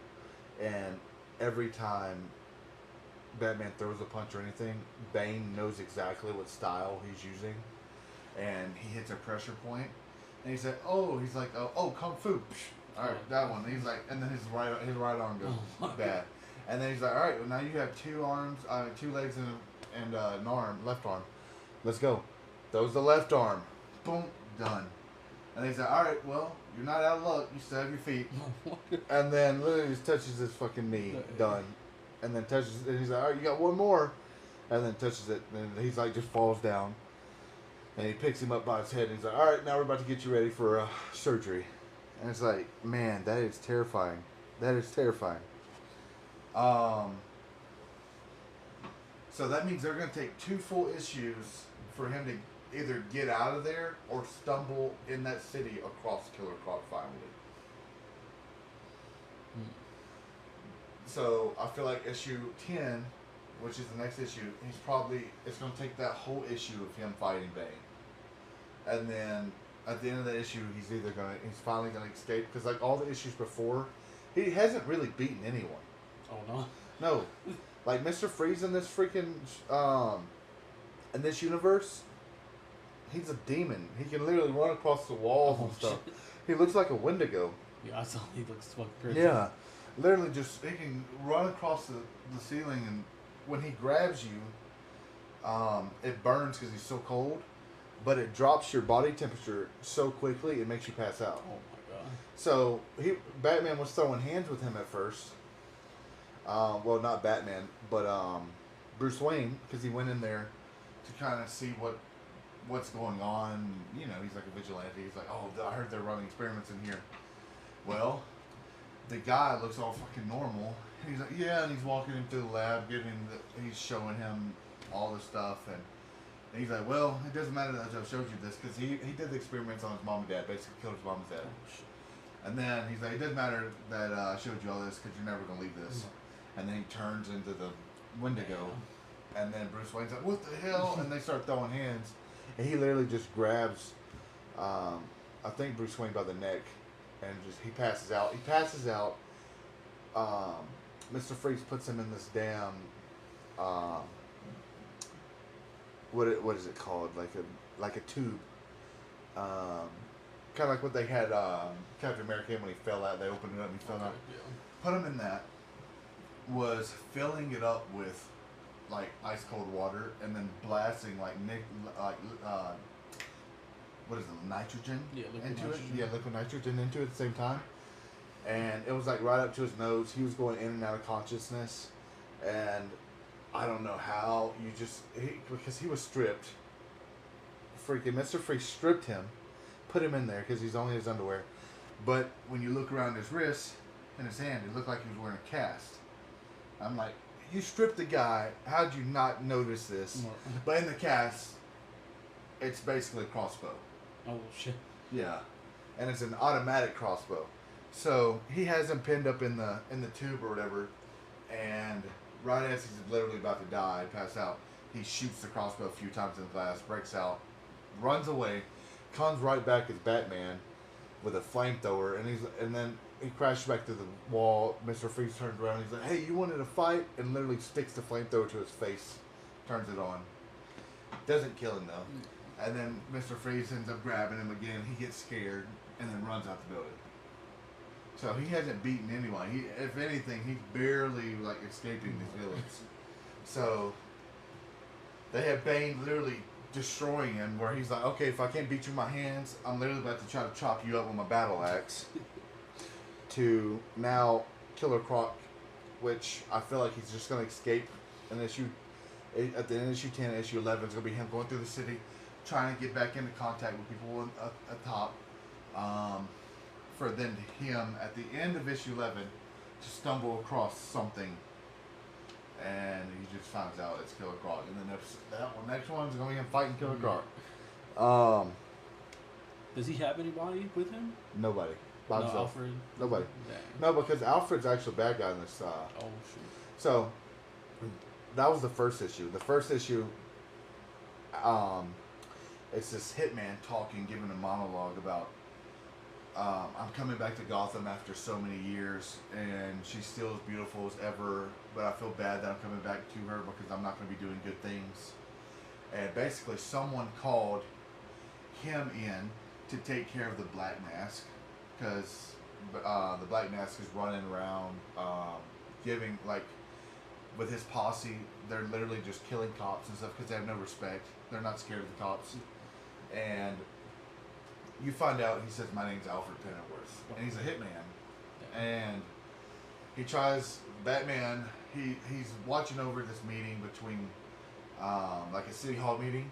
And every time Batman throws a punch or anything, Bane knows exactly what style he's using. And he hits a pressure point. And he's like, Kung Fu. Alright, that one. And he's like, and then his right arm goes bad. And then he's like, alright, well now you have 2 arms, 2 legs and an arm, left arm. Let's go. Throws the left arm. Boom, done. And he's like, alright, well, you're not out of luck. You still have your feet. And then literally just touches his fucking knee. Done. And then touches it. And he's like, alright, you got one more. And then touches it. And he's like, just falls down. And he picks him up by his head. And he's like, alright, now we're about to get you ready for surgery. And it's like, man, that is terrifying. That is terrifying. So that means they're going to take 2 full issues for him to either get out of there or stumble in that city across Killer Croc finally. So I feel like issue 10, which is the next issue, it's going to take that whole issue of him fighting Bane. And then at the end of the issue, he's finally going to escape. Because like all the issues before, he hasn't really beaten anyone. Oh, no? No. Like Mr. Freeze in this freaking, in this universe, he's a demon. He can literally run across the walls and stuff. Shit. He looks like a Wendigo. Yeah, I saw he looks fucking crazy. Yeah. Literally just, he can run across the ceiling, and when he grabs you, it burns because he's so cold, but it drops your body temperature so quickly it makes you pass out. Oh my god. So Batman was throwing hands with him at first. Well, not Batman, but Bruce Wayne, because he went in there to kind of see what's going on. You know, he's like a vigilante. He's like, oh, I heard they're running experiments in here. Well, the guy looks all fucking normal. And he's like, yeah, and he's walking him through the lab, he's showing him all this stuff, and he's like, well, it doesn't matter that I showed you this, because he did the experiments on his mom and dad, basically killed his mom and dad. Oh, shit. And then he's like, it doesn't matter that I showed you all this, because you're never going to leave this. And then he turns into the Wendigo. Yeah. And then Bruce Wayne's like, what the hell? And they start throwing hands. And he literally just grabs, I think Bruce Wayne by the neck. And he passes out. He passes out. Mr. Freeze puts him in this damn, what is it called? Like a tube. Kind of like what they had Captain America in when he fell out. They opened it up and he fell out. Yeah. Put him in that. Was filling it up with like ice cold water and then blasting what is it, nitrogen into nitrogen. it? Yeah, liquid nitrogen into it at the same time. And it was like right up to his nose. He was going in and out of consciousness. And I don't know how because he was stripped. Freaking Mr. Freeze stripped him, put him in there because he's only his underwear. But when you look around his wrist and his hand, it looked like he was wearing a cast. I'm like, you stripped the guy. How'd you not notice this? But in the cast, it's basically a crossbow. Oh shit. Yeah, and it's an automatic crossbow. So he has him pinned up in the tube or whatever, and right as he's literally about to die, pass out, he shoots the crossbow a few times in the glass, breaks out, runs away, comes right back as Batman with a flamethrower, and then he crashes back to the wall. Mr. Freeze turns around. He's like, hey, you wanted a fight? And literally sticks the flamethrower to his face. Turns it on. Doesn't kill him, though. And then Mr. Freeze ends up grabbing him again. He gets scared and then runs out the building. So he hasn't beaten anyone. If anything, he's barely like escaping these villains. So they have Bane literally destroying him, where he's like, okay, if I can't beat you with my hands, I'm literally about to try to chop you up with my battle axe. To now Killer Croc, which I feel like he's just going to escape in issue, at the end of issue 10 and issue 11, it's going to be him going through the city, trying to get back into contact with people at top, for then him at the end of issue 11 to stumble across something and he just finds out it's Killer Croc. And then next one's going to be him fighting Killer Croc. Does he have anybody with him? Nobody. By himself. Alfred? Nobody. Dang. No, because Alfred's actually a bad guy in this. Oh, shoot. So, that was the first issue. The first issue, it's this hitman talking, giving a monologue about, I'm coming back to Gotham after so many years, and she's still as beautiful as ever, but I feel bad that I'm coming back to her because I'm not going to be doing good things. And basically, someone called him in to take care of the Black Mask, because the Black Mask is running around giving, like, with his posse, they're literally just killing cops and stuff because they have no respect. They're not scared of the cops. And you find out, he says, my name's Alfred Pennyworth. And he's a hitman. And he tries, Batman, he's watching over this meeting between, like a city hall meeting,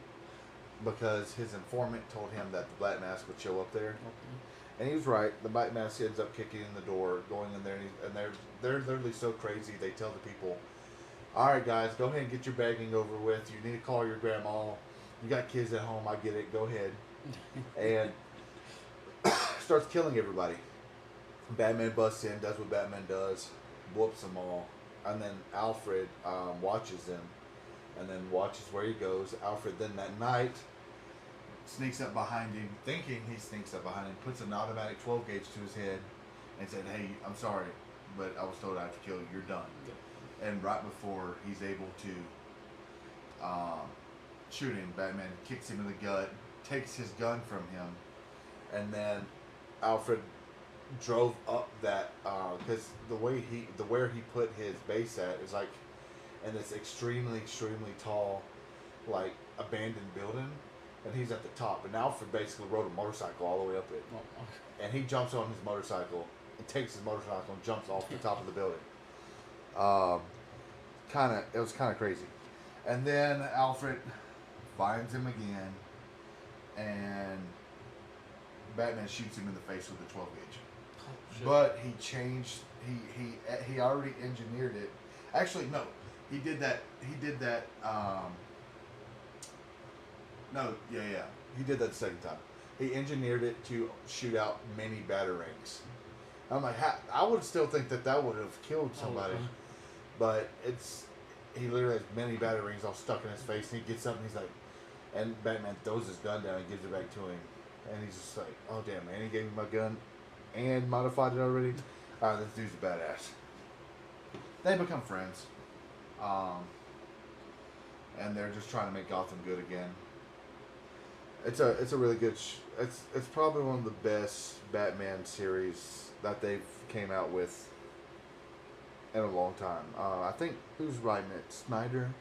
because his informant told him that the Black Mask would show up there. Okay. And he was right. The Black Mask ends up kicking in the door, going in there, and they're literally so crazy, they tell the people, all right, guys, go ahead and get your bagging over with. You need to call your grandma. You got kids at home. I get it. Go ahead. And starts killing everybody. Batman busts in, does what Batman does, whoops them all. And then Alfred watches them and then watches where he goes. Alfred then that night sneaks up behind him, thinking he sneaks up behind him, puts an automatic 12 gauge to his head and said, hey, I'm sorry, but I was told I have to kill you. You're done. Yeah. And right before he's able to shoot him, Batman kicks him in the gut, takes his gun from him, and then Alfred drove up that because where he put his base at is like in this extremely tall, like abandoned building, and he's at the top. And Alfred basically rode a motorcycle all the way up it, and he jumps on his motorcycle and takes his motorcycle and jumps off the top of the building. It was kind of crazy. And then Alfred finds him again, and Batman shoots him in the face with a 12 gauge. Oh, but he changed. He already engineered it. Actually, no, he did that. He did that. He did that the second time. He engineered it to shoot out many batarangs. I'm like, I would still think that would have killed somebody. Oh, but he literally has many batarangs all stuck in his face, and he gets up and he's like, and Batman throws his gun down and gives it back to him, and he's just like, oh damn, man, he gave me my gun and modified it already. This dude's a badass. They become friends, and they're just trying to make Gotham good again. It's a really good. It's probably one of the best Batman series that they've came out with in a long time. I think, who's writing it? Snyder?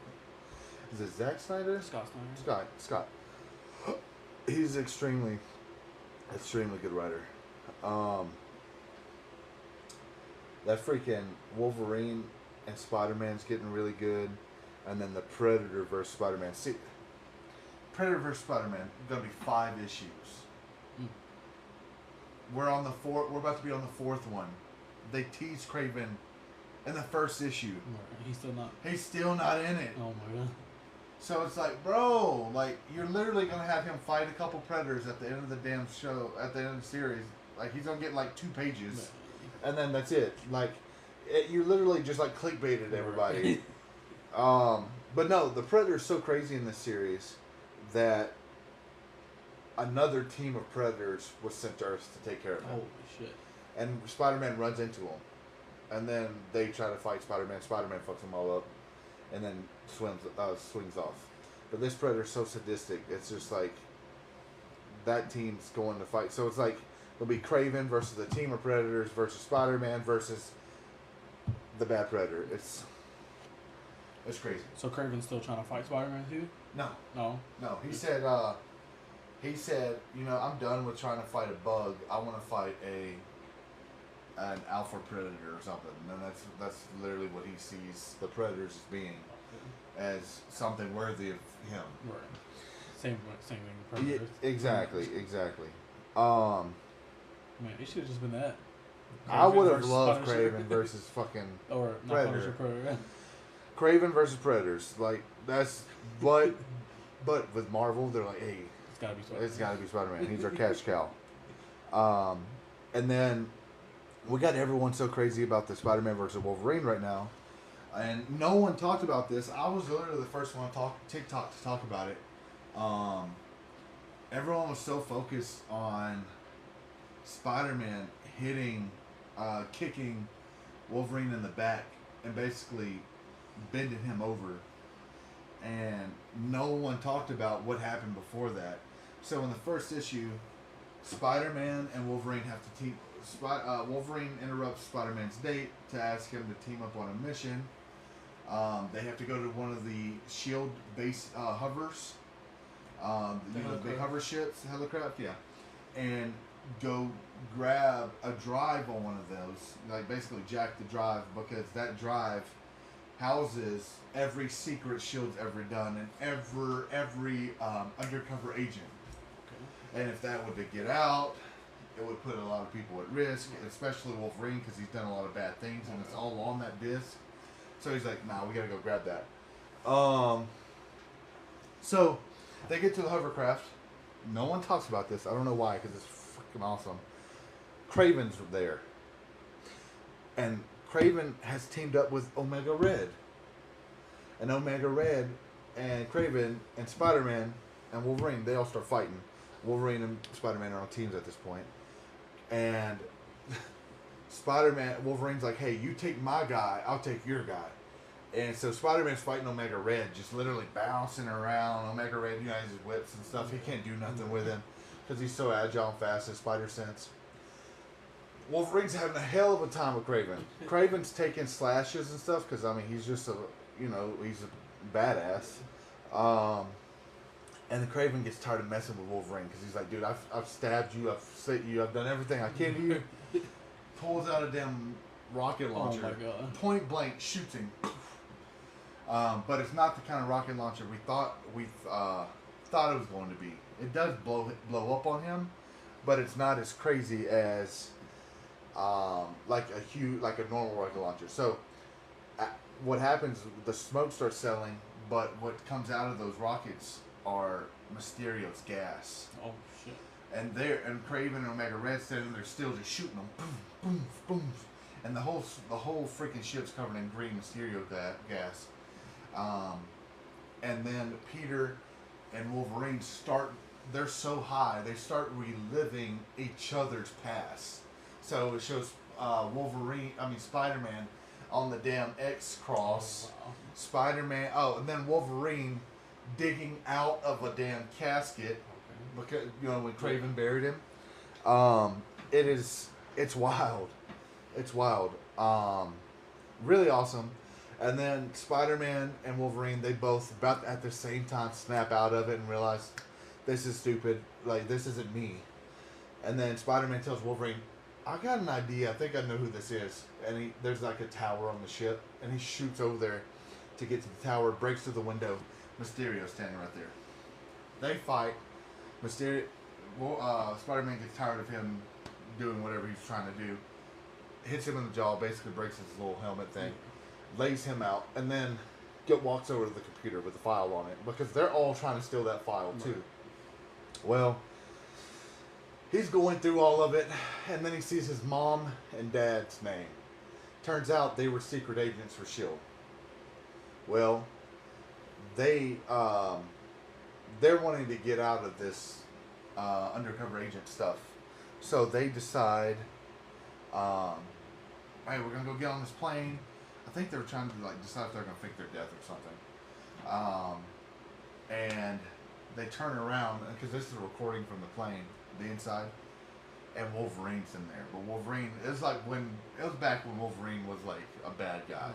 Is it Zack Snyder? Scott Snyder. Scott. He's extremely good writer. That freaking Wolverine and Spider-Man's getting really good, and then the Predator versus Spider-Man. See, Predator versus Spider-Man gonna be 5 issues. We're on the We're about to be on the 4th one. They tease Kraven in the first issue. He's still not in it. Oh my god. So it's like, bro, like, you're literally gonna have him fight a couple Predators at the end of the damn show, at the end of the series. Like, he's gonna get like 2 pages, and then that's it. Like, you literally just like clickbaited everybody. But no, the Predator's so crazy in this series that another team of Predators was sent to Earth to take care of him. Holy shit. And Spider-Man runs into him. And then they try to fight Spider-Man. Spider-Man fucks them all up. And then swings off. But this Predator's so sadistic. It's just like, that team's going to fight. So it's like, it'll be Kraven versus the team of Predators versus Spider-Man versus the bad Predator. It's crazy. So Kraven's still trying to fight Spider-Man too? No. No? No. He said, you know, I'm done with trying to fight a bug. I want to fight an alpha predator or something. And that's literally what he sees the Predators as being, as something worthy of him. Right. Same thing with Predators. Yeah, exactly. Man, it should have just been that. I would have loved Kraven versus fucking or Predator. Predator. Craven versus Predators. Like, that's, but with Marvel, they're like, hey, It's gotta be Spider-Man. it's got to be Spider-Man. He's our cash cow. And then we got everyone so crazy about the Spider-Man versus Wolverine right now. And no one talked about this. I was literally the first one on TikTok to talk about it. Everyone was so focused on Spider-Man kicking Wolverine in the back and basically bending him over. And no one talked about what happened before that. So in the first issue, Spider-Man and Wolverine have to team. Wolverine interrupts Spider-Man's date to ask him to team up on a mission. They have to go to one of the Shield base hovers, the big hover ships, helicraft, yeah, and go grab a drive on one of those. Like basically jack the drive because that drive houses every secret Shield's ever done and every undercover agent. Okay. And if that were to get out, it would put a lot of people at risk, especially Wolverine because he's done a lot of bad things and it's all on that disc. So he's like, nah, we gotta go grab that. So they get to the hovercraft. No one talks about this. I don't know why, because it's freaking awesome. Craven's there. And Craven has teamed up with Omega Red. And Omega Red and Craven and Spider-Man and Wolverine, they all start fighting. Wolverine and Spider-Man are on teams at this point. And Wolverine's like, hey, you take my guy, I'll take your guy. And so Spider-Man's fighting Omega Red, just literally bouncing around. Omega Red, you know, his whips and stuff. He can't do nothing with him because he's so agile and fast, his spider sense. Wolverine's having a hell of a time with Craven. Craven's taking slashes and stuff because, I mean, he's just he's a badass. And the Craven gets tired of messing with Wolverine because he's like, dude, I've stabbed you, I've slit you, I've done everything I can to you. Pulls out a damn rocket launcher. Oh my God. Point blank shoots him. But it's not the kind of rocket launcher we thought it was going to be. It does blow up on him, but it's not as crazy as like a normal rocket launcher. So what happens? The smoke starts settling, but what comes out of those rockets are Mysterio's gas. Oh shit! And Craven and Omega Red standing there still just shooting them, boom, boom, boom, and the whole freaking ship's covered in green Mysterio gas. And then Peter and Wolverine they're so high, they start reliving each other's past. So it shows Spider-Man on the damn X cross. Oh, wow. Spider-Man, and then Wolverine digging out of a damn casket. Okay. Because, when Craven buried him. It's wild. It's wild. Really awesome. And then Spider-Man and Wolverine, they both about at the same time snap out of it and realize this is stupid. Like, this isn't me. And then Spider-Man tells Wolverine, I got an idea. I think I know who this is. And there's like a tower on the ship. And he shoots over there to get to the tower, breaks through the window. Mysterio's standing right there. They fight. Spider-Man gets tired of him doing whatever he's trying to do. Hits him in the jaw, basically breaks his little helmet thing. Lays him out, and then walks over to the computer with the file on it because they're all trying to steal that file too. Well, he's going through all of it, and then he sees his mom and dad's name. Turns out they were secret agents for S.H.I.E.L.D. Well, they're wanting to get out of this undercover agent stuff, so they decide, hey, we're gonna go get on this plane. I think they were trying to decide if they're going to fake their death or something. And they turn around because this is a recording from the plane, the inside, and Wolverine's in there. But Wolverine, it was back when Wolverine was like a bad guy.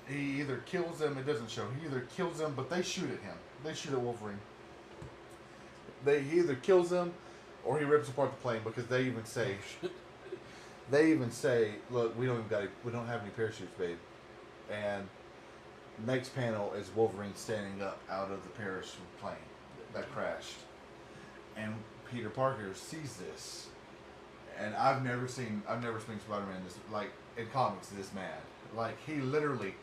He either kills them, it doesn't show. He either kills them, but they shoot at him. They shoot at Wolverine. He either kills them, or he rips apart the plane because they even say. They even say, "Look, we don't have any parachutes, babe." And next panel is Wolverine standing up out of the parachute plane that crashed, and Peter Parker sees this, and I've never seen Spider-Man this in comics this mad. Like, he literally,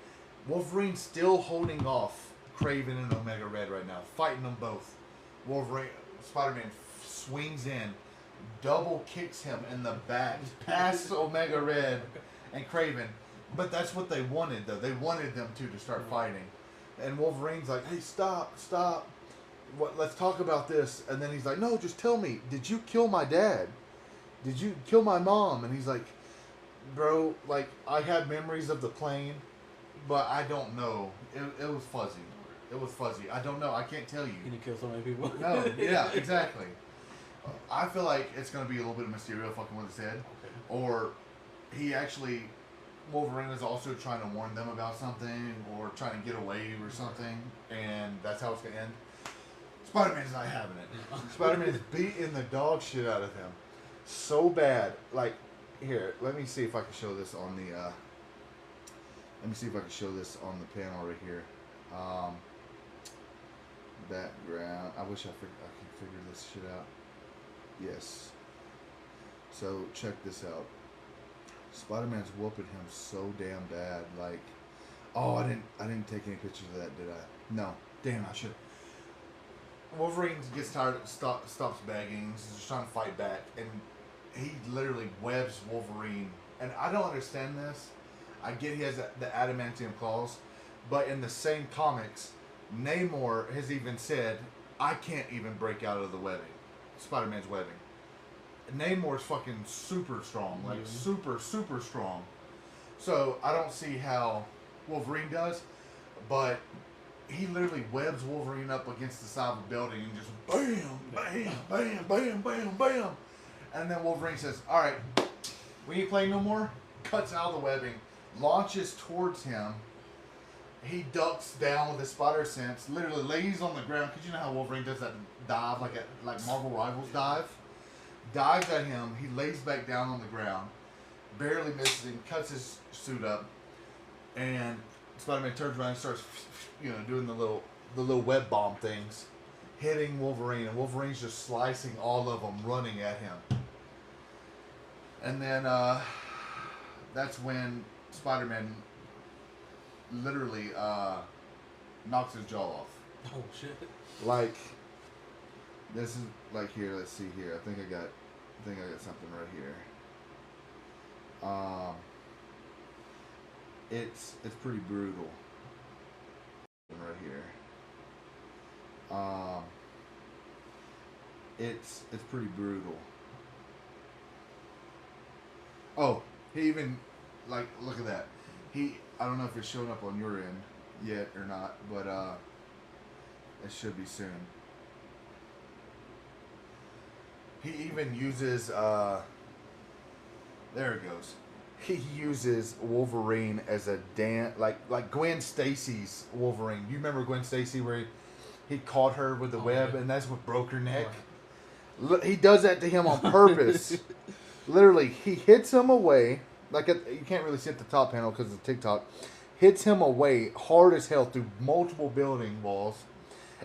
Wolverine's still holding off Kraven and Omega Red right now, fighting them both. Spider-Man swings in, double kicks him in the back, past Omega Red and Kraven. But that's what they wanted, though. They wanted them two to start fighting. And Wolverine's like, hey, stop. Let's talk about this. And then he's like, no, just tell me, did you kill my dad? Did you kill my mom? And he's like, bro, like, I have memories of the plane, but I don't know. It was fuzzy. It was fuzzy. I don't know. I can't tell you. Can you kill so many people? No, yeah, exactly. I feel like it's going to be a little bit of Mysterio fucking with his head. Okay. Or he actually, Wolverine is also trying to warn them about something or trying to get away or something, and that's how it's going to end. Spider-Man's not having it. Spider-Man is beating the dog shit out of him. So bad. Like, here, let me see if I can show this on the, panel right here. Background. I wish I could figure this shit out. Yes. So check this out. Spider-Man's whooping him so damn bad. Like, oh, I didn't take any pictures of that, did I? No. Damn, I should. Wolverine gets tired, stops begging. He's just trying to fight back, and he literally webs Wolverine. And I don't understand this. I get he has the adamantium claws, but in the same comics, Namor has even said, I can't even break out of the webbing. Spider-Man's webbing. Namor's fucking super strong. Like, super, super strong. So, I don't see how Wolverine does, but he literally webs Wolverine up against the side of a building and just bam, bam, bam, bam, bam, bam. And then Wolverine says, alright, we ain't playing no more. Cuts out of the webbing, launches towards him. He ducks down with his spider sense, literally lays on the ground, because you know how Wolverine does that dive, like Marvel Rivals dive? Dives at him, he lays back down on the ground, barely misses him, cuts his suit up, and Spider-Man turns around and starts, doing the little web bomb things, hitting Wolverine, and Wolverine's just slicing all of them, running at him. And then that's when Spider-Man literally knocks his jaw off. Oh shit! Like, this is like here. Let's see here. I think I got something right here. It's pretty brutal. Right here. It's pretty brutal. Oh, he even, like, look at that. I don't know if it's showing up on your end yet or not, but it should be soon. He even uses, there it goes. He uses Wolverine as a like Gwen Stacy's Wolverine. You remember Gwen Stacy where he caught her with the web and that's what broke her neck? Right. He does that to him on purpose. Literally, he hits him away. Like, you can't really see at the top panel because of TikTok. Hits him away hard as hell through multiple building walls.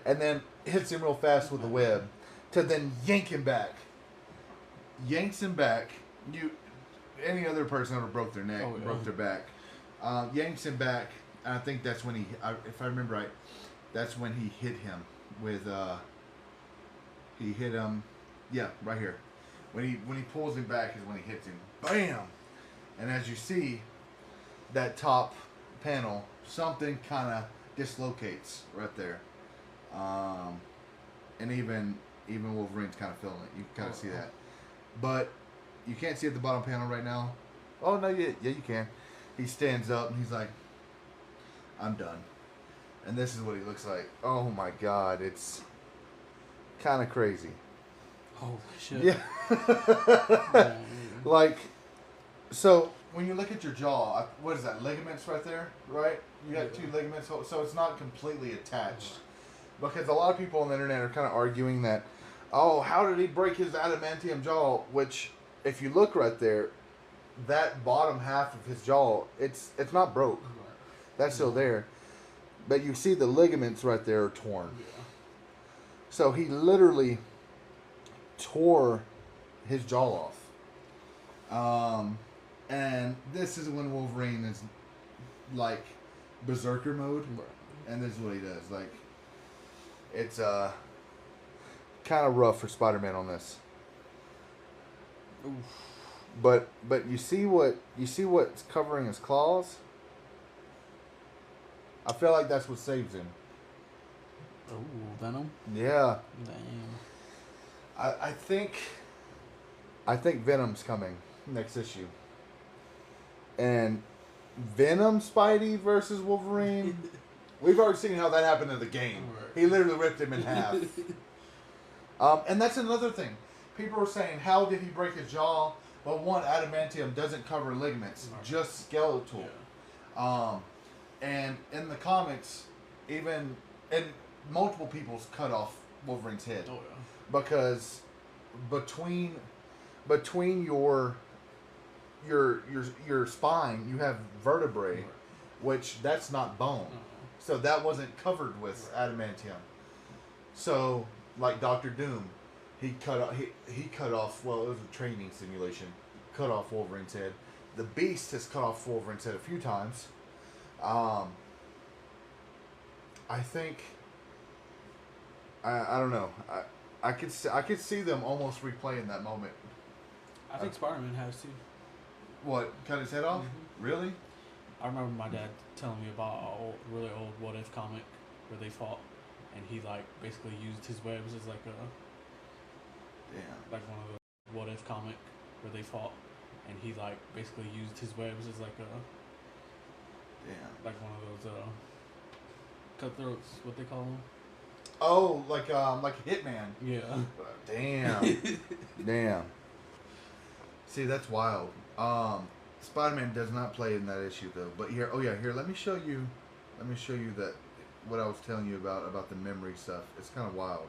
And then hits him real fast with the web. To then yank him back. Yanks him back. Any other person ever broke their neck, broke their back. Yanks him back. And I think that's when if I remember right, that's when he hit him with, he hit him, yeah, right here. When he pulls him back is when he hits him. Bam! And as you see, that top panel, something kind of dislocates right there. And even Wolverine's kind of feeling it. You can kind of see that. But you can't see at the bottom panel right now. Oh, no, yeah, you can. He stands up and he's like, I'm done. And this is what he looks like. Oh, my God. It's kind of crazy. Holy shit. Yeah. Like, so when you look at your jaw, what is that, ligaments right there, right? You got two ligaments, so it's not completely attached. Because a lot of people on the internet are kind of arguing that, oh, how did he break his adamantium jaw? Which, if you look right there, that bottom half of his jaw, it's not broke. That's still there. But you see the ligaments right there are torn. Yeah. So he tore his jaw off. And this is when Wolverine is like berserker mode, Right. and this is what he does. Like, it's kind of rough for Spider-Man on this. Oof. But you see what's covering his claws? I feel like that's what saves him. Oh, Venom. Yeah. Damn. I think Venom's coming next issue. And Venom Spidey versus Wolverine. We've already seen how that happened in the game. Right. He literally ripped him in half. And that's another thing. People were saying, how did he break his jaw? Well, one, adamantium doesn't cover ligaments, Right. just skeletal. Yeah. And in the comics, and multiple people's cut off Wolverine's head. Oh yeah. Because between your spine, you have vertebrae, Right. which that's not bone. Uh-oh. So that wasn't covered with Right. adamantium. So, like Doctor Doom, he cut off. Well, it was a training simulation. Cut off Wolverine's head. The Beast has cut off Wolverine's head a few times. I think. I don't know. I could see them almost replaying that moment. I think Spider-Man has too. What, cut his head off? Mhm. Really? I remember my dad telling me about a really old What If comic where they fought, and he like basically used his webs as like Yeah. one of the What If comic where they fought, and he like basically used his webs as like one of those cutthroats, what they call them. Oh, like a hitman. Yeah. Damn. Damn. See, that's wild. Spider-Man does not play in that issue though. But here, let me show you that what I was telling you about the memory stuff. It's kind of wild.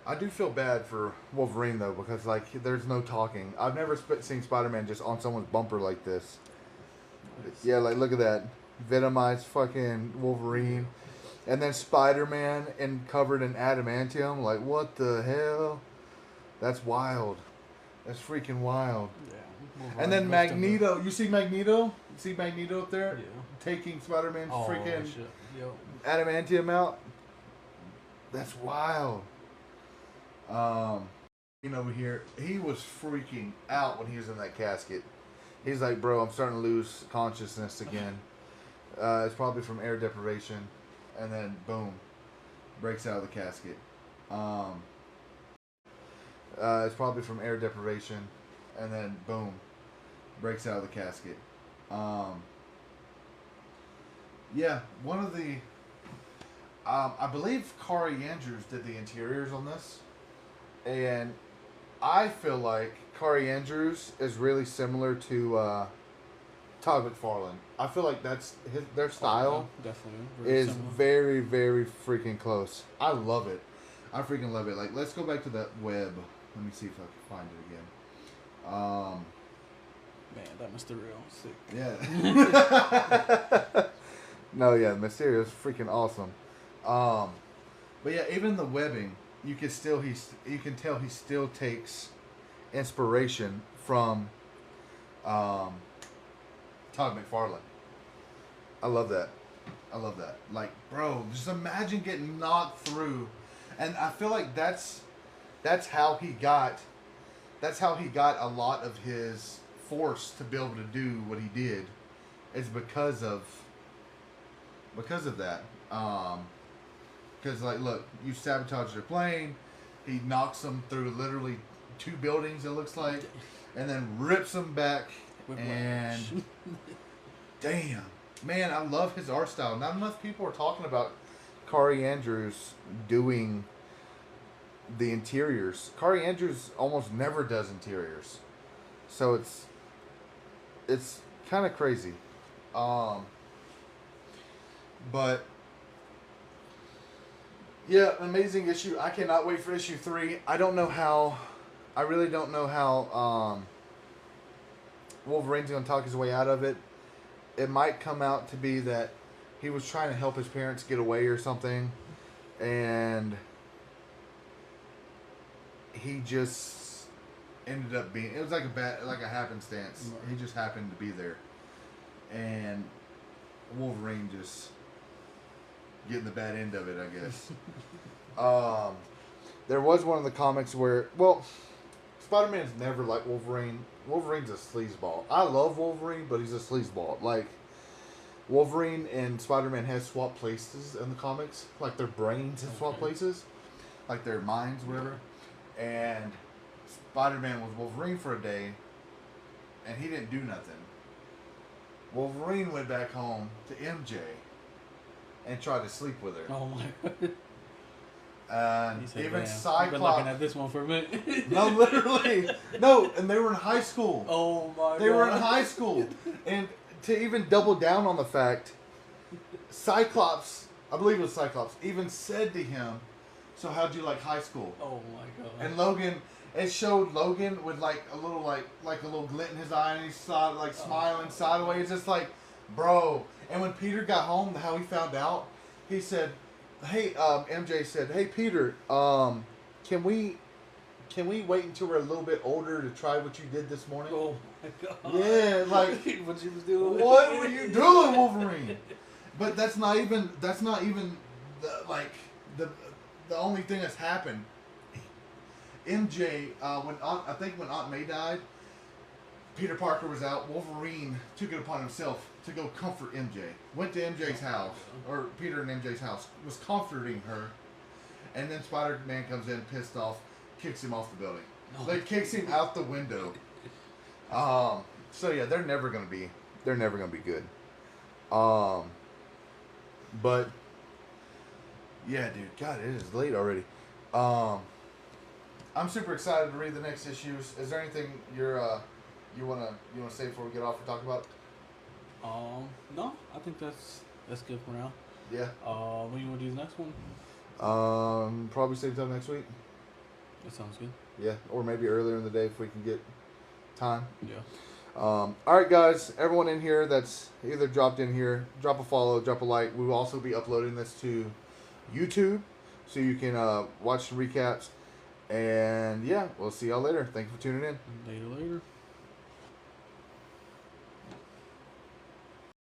I do feel bad for Wolverine though, because like there's no talking. I've never seen Spider-Man just on someone's bumper like this. Yeah, like look at that. Venomized fucking Wolverine. And then Spider-Man covered in adamantium. Like, what the hell? That's wild. That's freaking wild. Yeah. And then Magneto. You see Magneto? You see Magneto up there? Yeah. Taking Spider-Man's freaking shit. Yo. adamantium out? That's wild. Over here, he was freaking out when he was in that casket. He's like, bro, I'm starting to lose consciousness again. It's probably from air deprivation. And then, boom, breaks out of the casket. It's probably from air deprivation. And then, boom, breaks out of the casket. Yeah, one of the... I believe Kari Andrews did the interiors on this. And I feel like Kari Andrews is really similar to Todd McFarlane. I feel like that's their style Definitely. is similar. very, very freaking close. I love it. I freaking love it. Like, let's go back to that web. Let me see if I can find it again. Man, that Mysterio, sick. Yeah. No, yeah, Mysterio is freaking awesome. But yeah, even the webbing, you can tell he still takes inspiration from Todd McFarlane. I love that. Like, bro, just imagine getting knocked through, and I feel like that's how he got a lot of his force to be able to do what he did. It's because of that. Because, like, look, you sabotage their plane. He knocks them through literally 2 buildings, it looks like, and then rips them back. And damn, man, I love his art style. Not enough people are talking about Kari Andrews doing the interiors. Kari Andrews almost never does interiors, so it's kind of crazy. But yeah, amazing issue. I cannot wait for issue 3. I really don't know how Wolverine's going to talk his way out of it. It might come out to be that he was trying to help his parents get away or something, and he just ended up being. It was like a happenstance. Right. He just happened to be there, and Wolverine just getting the bad end of it, I guess. There was one of the comics where, well, Spider-Man's never like Wolverine. Wolverine's a sleazeball. I love Wolverine, but he's a sleazeball. Like, Wolverine and Spider-Man have swapped places in the comics. Like, their brains have swapped places. Like, their minds, whatever. And Spider-Man was Wolverine for a day, and he didn't do nothing. Wolverine went back home to MJ and tried to sleep with her. Oh my god. And Said, even I've been Cyclops. looking at this one for a minute. No, literally. No, and they were in high school. Oh my god. They were in high school. And to even double down on the fact, Cyclops, I believe it was Cyclops, even said to him, "So how'd you like high school?" Oh my god. And Logan, it showed Logan with like a little glint in his eye, and he saw like smiling sideways. It's like, bro. And when Peter got home, how he found out, he said, "Hey," MJ said, "Hey Peter, can we wait until we're a little bit older to try what you did this morning?" Oh my god. Yeah, like what you was doing. what were you doing, Wolverine? But that's not even the only thing that's happened. MJ, when Aunt May died, Peter Parker was out. Wolverine took it upon himself to go comfort MJ. Went to MJ's house, or Peter and MJ's house, was comforting her, and then Spider-Man comes in, pissed off, kicks him off the building. Like, kicks him out the window. So yeah, they're never gonna be good. But yeah, dude, God, it is late already. I'm super excited to read the next issues. Is there anything you wanna say before we get off and talk about? No, I think that's good for now. Yeah. When you want to do the next one? Probably save time next week. That sounds good. Yeah, or maybe earlier in the day if we can get time. Yeah. All right, guys. Everyone in here that's either dropped in here, drop a follow, drop a like. We will also be uploading this to YouTube, so you can watch the recaps. And yeah, we'll see y'all later. Thank you for tuning in. Later.